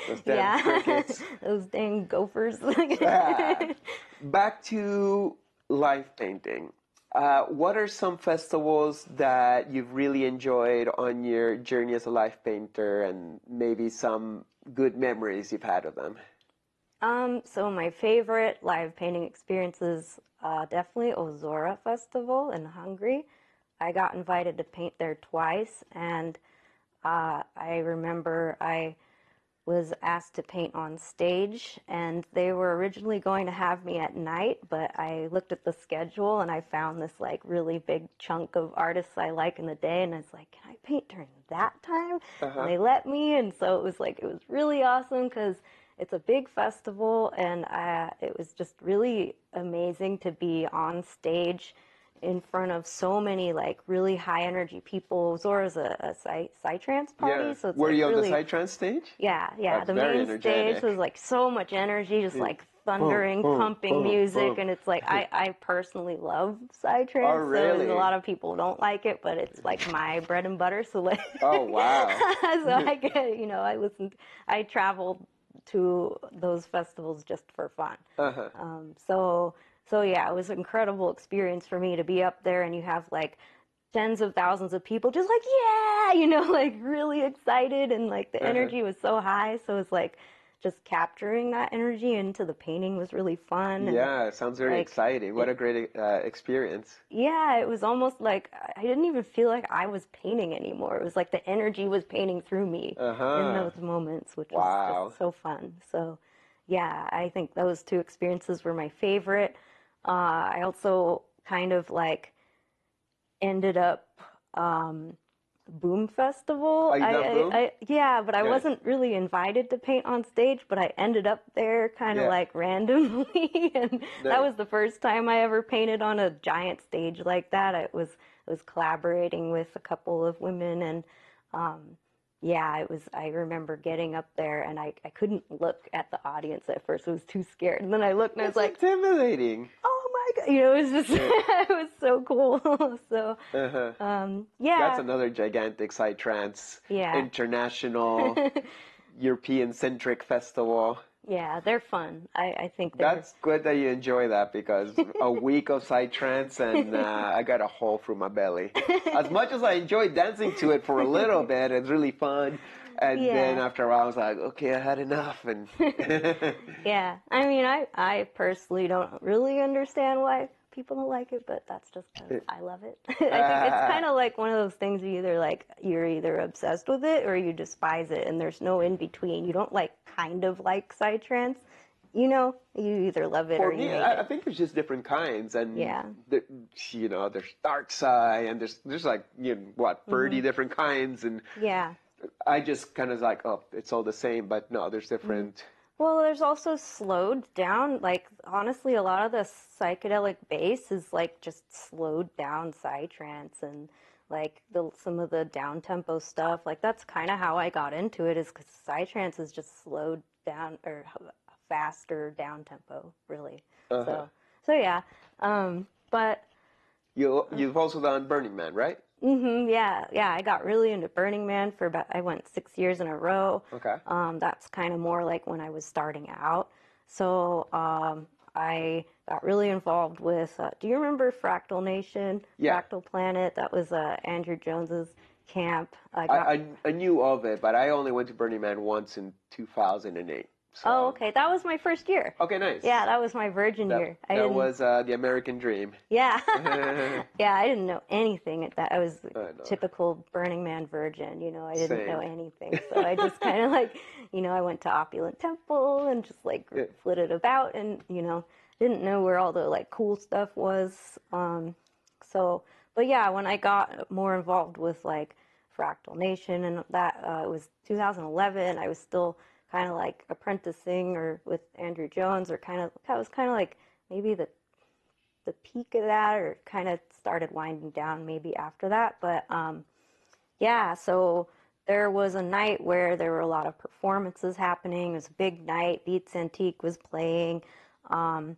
Those damn crickets. Those dang gophers. Back to live painting. What are some festivals that you've really enjoyed on your journey as a live painter, and maybe some good memories you've had of them? So my favorite live painting experiences, definitely Ozora Festival in Hungary. I got invited to paint there twice, and I remember I was asked to paint on stage, and they were originally going to have me at night, but I looked at the schedule and I found this like really big chunk of artists I like in the day, and I was like, can I paint during that time? And they let me, and so it was really awesome because it's a big festival, and it was just really amazing to be on stage in front of so many like really high energy people. Zora's a psytrance party, so it's were like you on really, the psytrance stage? Yeah. That's the very main energetic. stage was like so much energy, just like thundering, pumping music, and it's like I personally love psytrance. Oh, really? So a lot of people don't like it, but it's like my bread and butter. So like, oh wow. so I get I traveled to those festivals just for fun. So yeah, it was an incredible experience for me to be up there, and you have like tens of thousands of people just like, like really excited, and like the energy was so high. So it's like just capturing that energy into the painting was really fun. Yeah, it sounds very exciting. What a great experience. Yeah, it was almost like I didn't even feel like I was painting anymore. It was like the energy was painting through me in those moments, which was just so fun. So yeah, I think those two experiences were my favorite. I also kind of like ended up Boom Festival. Oh, you done Boom? Yeah, but I Nice. wasn't really invited to paint on stage, but I ended up there kind of Yeah. like randomly, and that Nice. was the first time I ever painted on a giant stage like that. It was collaborating with a couple of women, and yeah, it was. I remember getting up there, and I couldn't look at the audience at first. I was too scared, and then I looked, and I was It's like, intimidating. oh my God, it was just, it was so cool. So, That's yeah, another gigantic psytrance yeah. international European centric festival. Yeah, they're fun. I think they're, That's good that you enjoy that because a week of psytrance and I got a hole through my belly. As much as I enjoy dancing to it for a little bit, it's really fun. And then yeah. after a while, I was like, okay, I had enough. And Yeah. I mean, I personally don't really understand why people don't like it, but that's just because I love it. I think it's kind of like one of those things you're either obsessed with it or you despise it, and there's no in between. You don't like kind of like psytrance. You either love it for or you me, hate I it. think there's just different kinds. And, Yeah. there's dark side and there's like, 30 different kinds. And Yeah. I just kind of like, oh, it's all the same. But no, there's different. Well, there's also slowed down, like, honestly, a lot of the psychedelic bass is, like, just slowed down psytrance and, like, some of the down-tempo stuff. Like, that's kind of how I got into it, is because psytrance is just slowed down, or faster down-tempo, really. Uh-huh. So yeah. But You've also done Burning Man, right? yeah, I got really into Burning Man I went 6 years in a row. Okay. That's kind of more like when I was starting out. So I got really involved with, do you remember Fractal Nation? Yeah. Fractal Planet? That was Andrew Jones's camp. I got. I knew of it, but I only went to Burning Man once in 2008. So. Oh, okay. That was my first year. Okay, nice. Yeah, that was my virgin year. That was the American dream. Yeah. Yeah, I didn't know anything at that. I was know. typical Burning Man virgin, I didn't Same. know anything. So I just kind of like, I went to Opulent Temple and just like flitted about and, didn't know where all the like cool stuff was. But yeah, when I got more involved with like Fractal Nation and that, it was 2011, I was still kind of like apprenticing or with Andrew Jones, or that was kind of like maybe the peak of that, or kind of started winding down maybe after that. But yeah, so there was a night where there were a lot of performances happening. It was a big night. Beats Antique was playing, and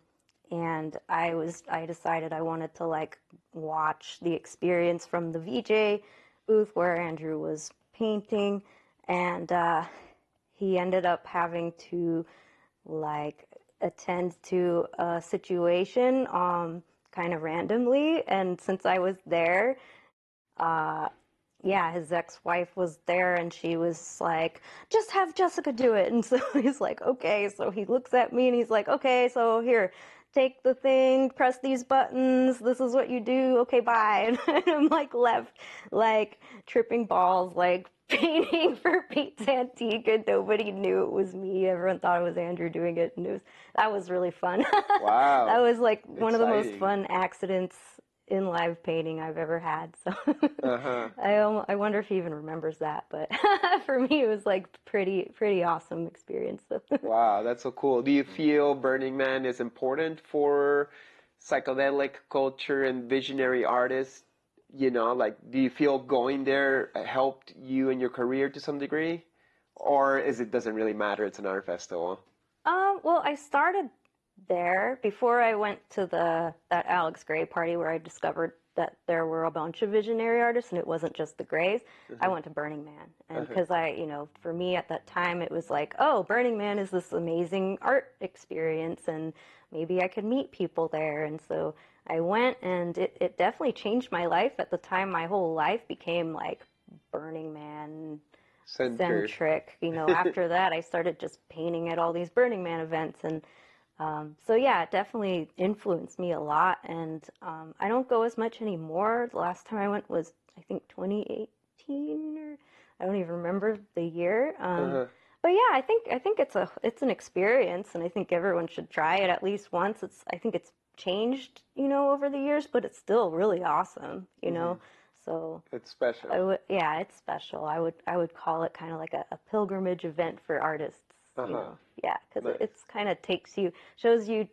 I decided I wanted to like watch the experience from the VJ booth where Andrew was painting, and he ended up having to like attend to a situation kind of randomly, and since I was there, yeah, his ex-wife was there, and she was like, just have Jessica do it. And so he's like, okay. So he looks at me and he's like, okay, so here, take the thing, press these buttons, this is what you do, okay, bye. And I'm like left like tripping balls, like painting for Pete's Antique, and nobody knew it was me. Everyone thought it was Andrew doing it, and that was really fun. Wow. That was like one of the most Exciting. fun accidents in live painting I've ever had. So Uh-huh. I wonder if he even remembers that, but for me it was like pretty awesome experience. Wow, that's so cool. Do you feel Burning Man is important for psychedelic culture and visionary artists? Like, do you feel going there helped you in your career to some degree? Or doesn't really matter, it's an art festival? Well, I started there before I went to that Alex Gray party where I discovered that there were a bunch of visionary artists and it wasn't just the Grays. I went to Burning Man, and because for me at that time it was like, oh, Burning Man is this amazing art experience and maybe I could meet people there. And so I went, and it definitely changed my life. At the time, my whole life became like Burning Man centric. After that, I started just painting at all these Burning Man events, and so yeah, it definitely influenced me a lot. And I don't go as much anymore. The last time I went was, I think, 2018, or I don't even remember the year. But yeah, I think it's an experience, and I think everyone should try it at least once. I think it's changed, over the years, but it's still really awesome, So It's special. yeah, it's special. I would call it kind of like a pilgrimage event for artists, Yeah, because Nice. it's kind of shows you,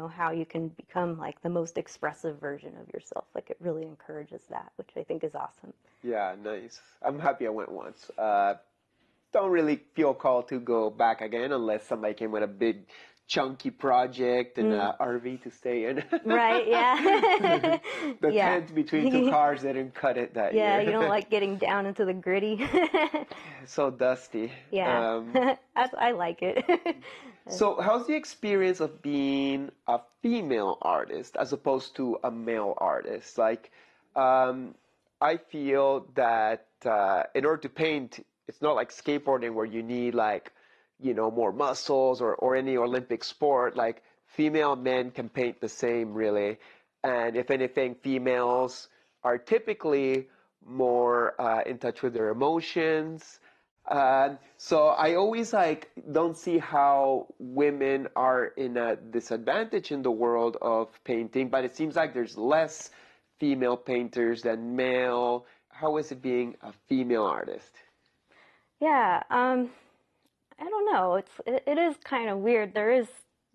how you can become like the most expressive version of yourself. Like it really encourages that, which I think is awesome. Yeah, nice. I'm happy I went once. Don't really feel called to go back again unless somebody came with a big chunky project and a RV to stay in. Right, yeah. The Yeah. tent between two cars didn't cut it that Yeah, year. you don't like getting down into the gritty. It's so dusty. Yeah. I like it. So how's the experience of being a female artist as opposed to a male artist? Like, I feel that in order to paint, it's not like skateboarding where you need like, more muscles or any Olympic sport. Like female and men can paint the same really. And if anything, females are typically more in touch with their emotions. So I always like don't see how women are in a disadvantage in the world of painting, but it seems like there's less female painters than male. How is it being a female artist? Yeah, I don't know. It is kind of weird. There is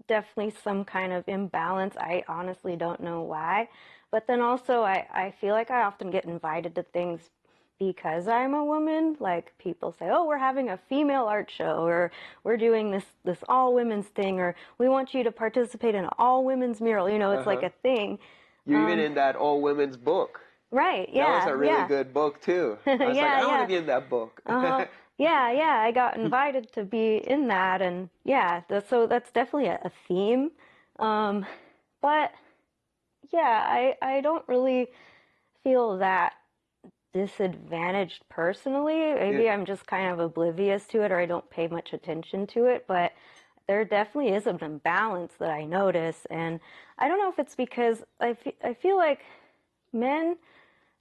definitely some kind of imbalance. I honestly don't know why. But then also I feel like I often get invited to things because I'm a woman. Like people say, "Oh, we're having a female art show," or "We're doing this all women's thing," or "We want you to participate in an all women's mural." It's like a thing. You're even in that all women's book. Right, That was yeah, a really yeah. good book too. I was like, Yeah, I want yeah. to be in that book. Yeah, I got invited to be in that, and yeah, so that's definitely a theme. But yeah, I don't really feel that disadvantaged personally. Maybe Yeah. I'm just kind of oblivious to it, or I don't pay much attention to it, but there definitely is an imbalance that I notice, and I don't know if it's because I feel like men,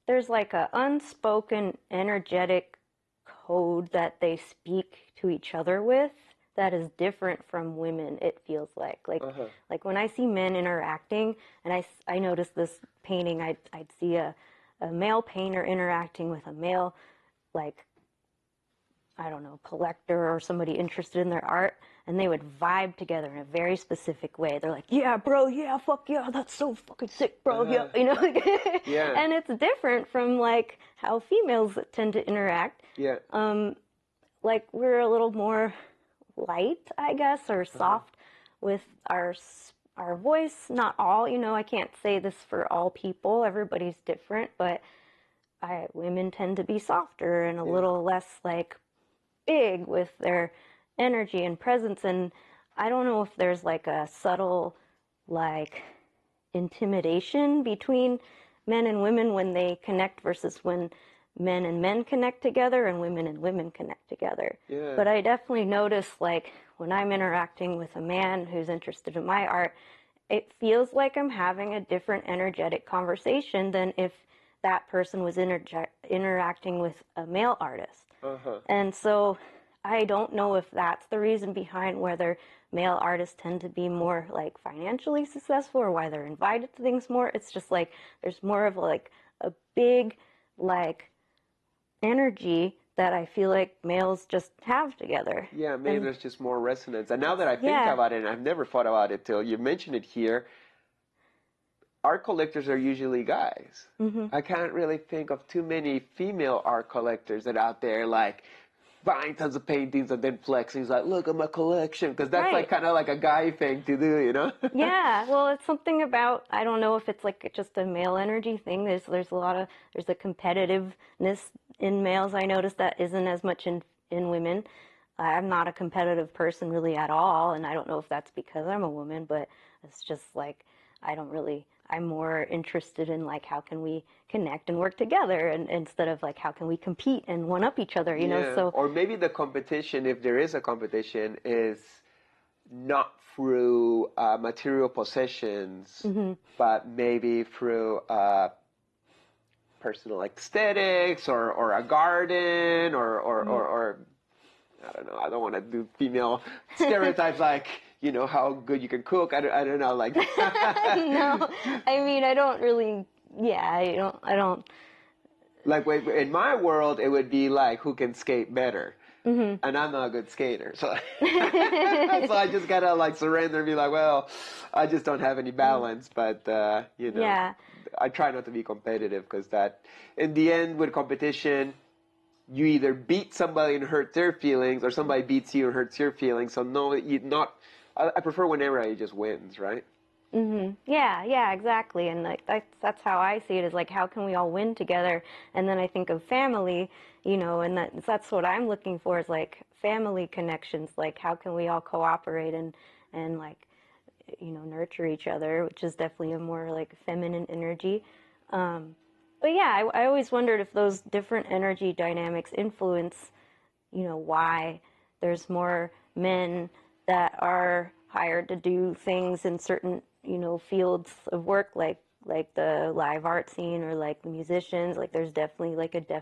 there's like a unspoken energetic code that they speak to each other with that is different from women. It feels like when I see men interacting, and I notice this painting, I'd see a male painter interacting with a male, like, I don't know, collector or somebody interested in their art, and they would vibe together in a very specific way. They're like, "Yeah, bro, yeah, fuck yeah, that's so fucking sick, bro, yeah," Yeah. And it's different from like how females tend to interact. Yeah. Like we're a little more light, I guess, or soft with our voice. Not all, I can't say this for all people. Everybody's different, but women tend to be softer and a little less like big with their energy and presence. And I don't know if there's like a subtle like intimidation between men and women when they connect versus when men and men connect together and women connect together. Yeah. But I definitely notice like when I'm interacting with a man who's interested in my art, it feels like I'm having a different energetic conversation than if that person was interacting with a male artist. And so I don't know if that's the reason behind whether male artists tend to be more like financially successful or why they're invited to things more. It's just like there's more of like a big like energy that I feel like males just have together. Yeah, maybe there's just more resonance. And now that I think about it, and I've never thought about it till you mentioned it here, art collectors are usually guys. I can't really think of too many female art collectors that are out there like buying tons of paintings and then flexing. It's like, look at my collection. Because that's like kind of like a guy thing to do, Yeah, well, it's something about, I don't know if it's like just a male energy thing. There's a competitiveness in males I notice that isn't as much in women. I'm not a competitive person really at all, and I don't know if that's because I'm a woman, but it's just like I'm more interested in like how can we connect and work together, and instead of like how can we compete and one up each other, so or maybe the competition, if there is a competition, is not through material possessions, but maybe through personal aesthetics or a garden or I don't know. I don't want to do female stereotypes like you know, how good you can cook. I don't know, like. No, I mean, I don't really. Yeah, I don't. Like in my world, it would be like who can skate better. Mm-hmm. And I'm not a good skater, so so I just gotta like surrender and be like, well, I just don't have any balance. But you know, Yeah. I try not to be competitive because that, in the end, with competition, you either beat somebody and hurt their feelings, or somebody beats you and hurts your feelings. So no, you not. I prefer when everybody just wins, right? Mm-hmm. Yeah, exactly. And like that's how I see it, is like, how can we all win together? And then I think of family, you know, and that's what I'm looking for, is like family connections. Like, how can we all cooperate and like, you know, nurture each other, which is definitely a more like feminine energy. But yeah, I always wondered if those different energy dynamics influence, you know, why there's more men that are hired to do things in certain, you know, fields of work, like the live art scene, or like the musicians. Like, there's definitely like a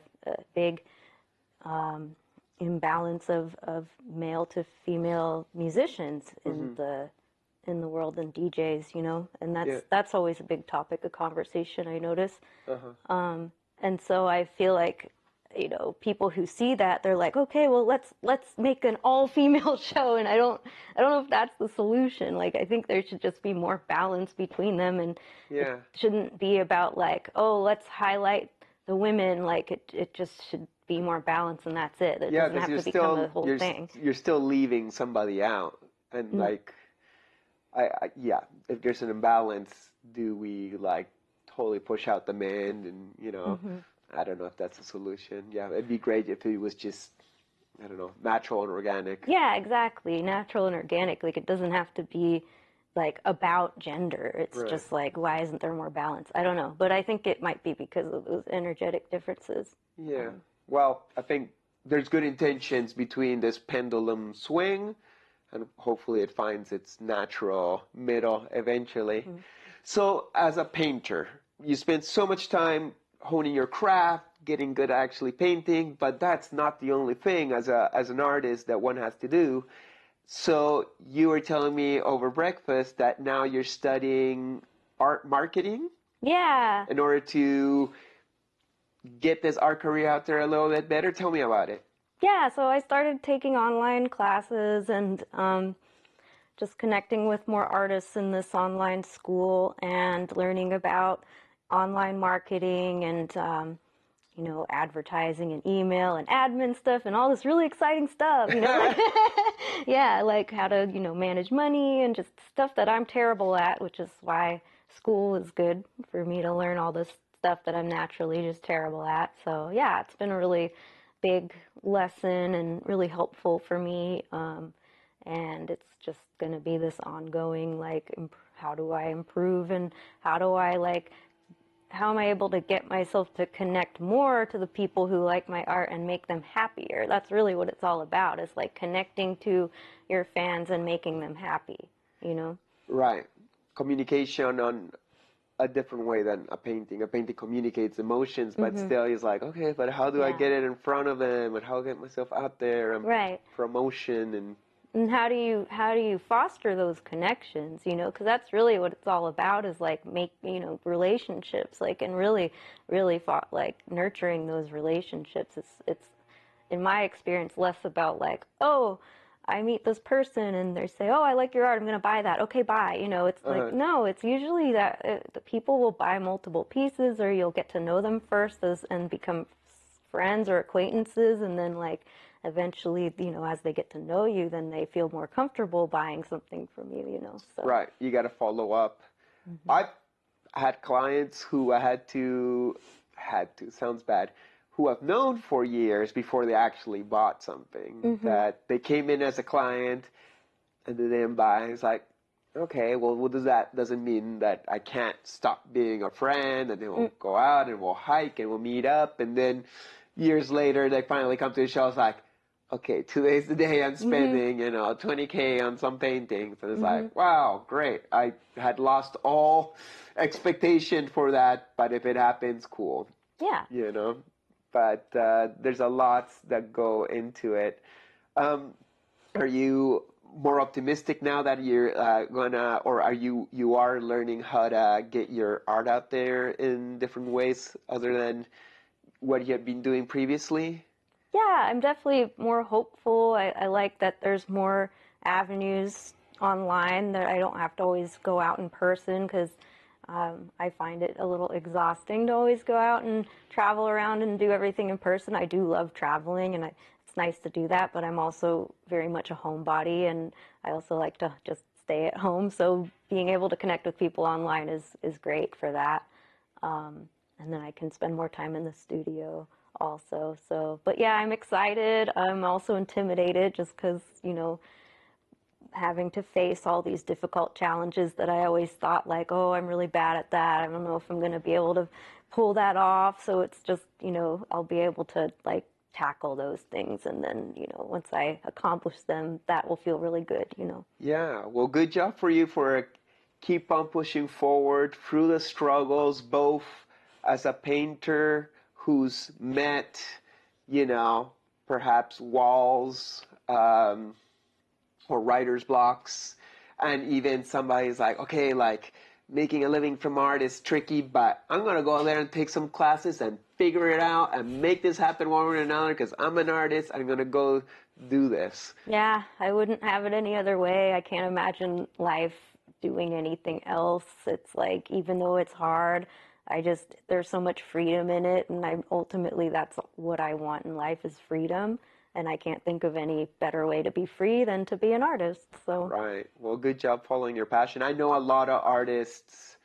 big imbalance of male to female musicians in the world, and DJs, you know, and Yeah. that's always a big topic of conversation, I notice. Uh-huh. And so I feel like, you know, people who see that, they're like, okay, well, let's make an all-female show. And I don't know if that's the solution. Like, I think there should just be more balance between them, and it Yeah. shouldn't be about like, oh, let's highlight the women. Like, it just should be more balance, and that's it. It Yeah, doesn't because have to become a whole you're thing. you're still leaving somebody out, and Mm. like yeah, if there's an imbalance, do we like totally push out the man? And you know, Mm-hmm. I don't know if that's a solution. Yeah, it'd be great if it was just, I don't know, natural and organic. Yeah, exactly. Natural and organic. Like, it doesn't have to be like about gender. It's Right. just like, why isn't there more balance? I don't know, but I think it might be because of those energetic differences. Yeah. Well, I think there's good intentions between this pendulum swing, and hopefully it finds its natural middle eventually. Mm-hmm. So, as a painter, you spend so much time honing your craft, getting good at actually painting, but that's not the only thing as an artist that one has to do. So, you were telling me over breakfast that now you're studying art marketing Yeah. in order to get this art career out there a little bit better. Tell me about it. Yeah, so I started taking online classes and just connecting with more artists in this online school, and learning about online marketing and you know, advertising and email and admin stuff and all this really exciting stuff, you know, like, yeah, like how to, you know, manage money and just stuff that I'm terrible at, which is why school is good for me to learn all this stuff that I'm naturally just terrible at. So yeah, it's been a really big lesson and really helpful for me. And it's just going to be this ongoing, like, how do I improve, and how do I like, how am I able to get myself to connect more to the people who like my art and make them happier? That's really what it's all about, is like connecting to your fans and making them happy, you know? Right. Communication on a different way than a painting. A painting communicates emotions, but Mm-hmm. still he's like, okay, but how do I Yeah. get it in front of them, and how get myself out there and Right. promotion and And how do you foster those connections, you know? Because that's really what it's all about, is like, make, you know, relationships, like, and really like nurturing those relationships. It's in my experience less about like, oh, I meet this person and they say, oh, I like your art, I'm gonna buy that, okay, buy. You know, it's like, no, it's usually that the people will buy multiple pieces, or you'll get to know them first and become friends or acquaintances, and then like eventually, you know, as they get to know you, then they feel more comfortable buying something from you, you know. So right, you got to follow up. I've had clients who I had to sounds bad, who I've known for years before they actually bought something, that they came in as a client and they didn't buy. It's like, okay, well, what doesn't mean that I can't stop being a friend, and then we'll go out and we'll hike and we'll meet up, and then years later they finally come to the show. It's like, okay, today's the day I'm spending, you know, 20K on some paintings. And it's like, wow, great. I had lost all expectation for that, but if it happens, cool, yeah. you know. But there's a lot that go into it. Are you more optimistic now that you're gonna, or are you are learning how to get your art out there in different ways other than what you have been doing previously? Yeah, I'm definitely more hopeful. I like that there's more avenues online that I don't have to always go out in person because I find it a little exhausting to always go out and travel around and do everything in person. I do love traveling and it's nice to do that, but I'm also very much a homebody and I also like to just stay at home. So being able to connect with people online is great for that. And then I can spend more time in the studio also. So, but yeah, I'm excited. I'm also intimidated just because, having to face all these difficult challenges that I always thought like, oh, I'm really bad at that. I don't know if I'm going to be able to pull that off. So it's just, I'll be able to like tackle those things. And then, once I accomplish them, that will feel really good. Yeah, well, good job for you for keep on pushing forward through the struggles, both as a painter who's met, perhaps walls, or writer's blocks, and even somebody's like, okay, like making a living from art is tricky, but I'm gonna go out there and take some classes and figure it out and make this happen one way or another because I'm an artist. I'm gonna go do this. Yeah, I wouldn't have it any other way. I can't imagine life doing anything else. It's like, even though it's hard, there's so much freedom in it. And ultimately, that's what I want in life is freedom. And I can't think of any better way to be free than to be an artist. So, Right. Well, good job following your passion. I know a lot of artists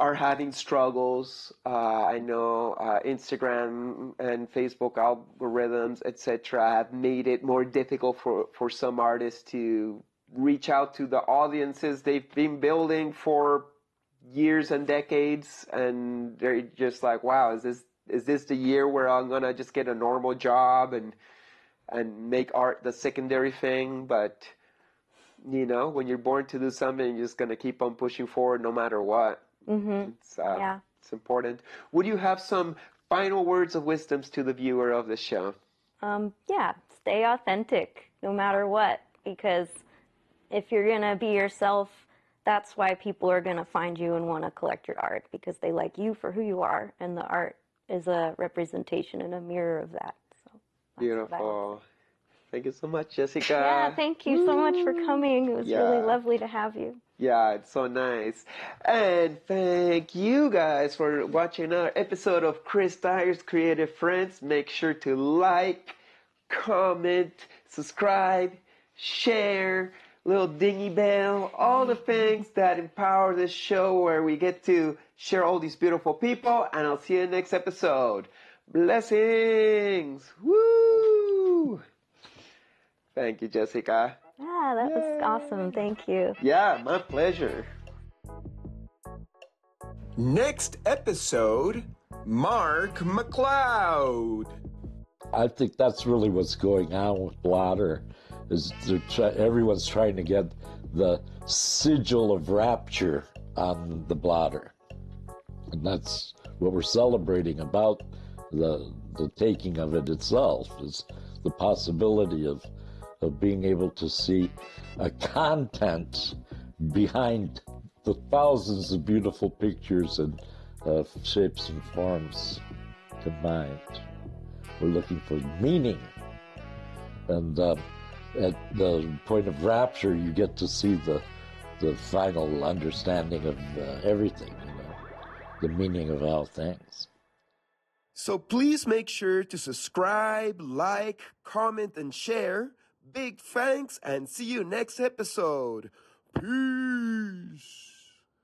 are having struggles. I know Instagram and Facebook algorithms, etc., have made it more difficult for some artists to reach out to the audiences they've been building for years and decades, and they're just like, wow, is this the year where I'm gonna just get a normal job and make art the secondary thing? But when you're born to do something, you're just gonna keep on pushing forward no matter what. yeah. It's important. Would you have some final words of wisdoms to the viewer of the show? Yeah, stay authentic no matter what, because if you're going to be yourself, that's why people are going to find you and want to collect your art because they like you for who you are, and the art is a representation and a mirror of that. So Beautiful. Thank you so much, Jessica. Yeah, thank you so much for coming. It was really lovely to have you. Yeah, it's so nice. And thank you guys for watching another episode of Chris Dyer's Creative Friends. Make sure to like, comment, subscribe, share, little dingy bell, all the things that empower this show where we get to share all these beautiful people. And I'll see you in the next episode. Blessings! Woo! Thank you, Jessica. Yeah, that was awesome. Thank you. Yeah, my pleasure. Next episode, Mark McLeod. I think that's really what's going on with Blotter, is everyone's trying to get the sigil of rapture on the Blotter. And that's what we're celebrating about the taking of it itself, is the possibility of being able to see a content behind the thousands of beautiful pictures and shapes and forms combined. We're looking for meaning. And at the point of rapture, you get to see the final understanding of everything, the meaning of all things. So please make sure to subscribe, like, comment, and share. Big thanks, and see you next episode. Peace.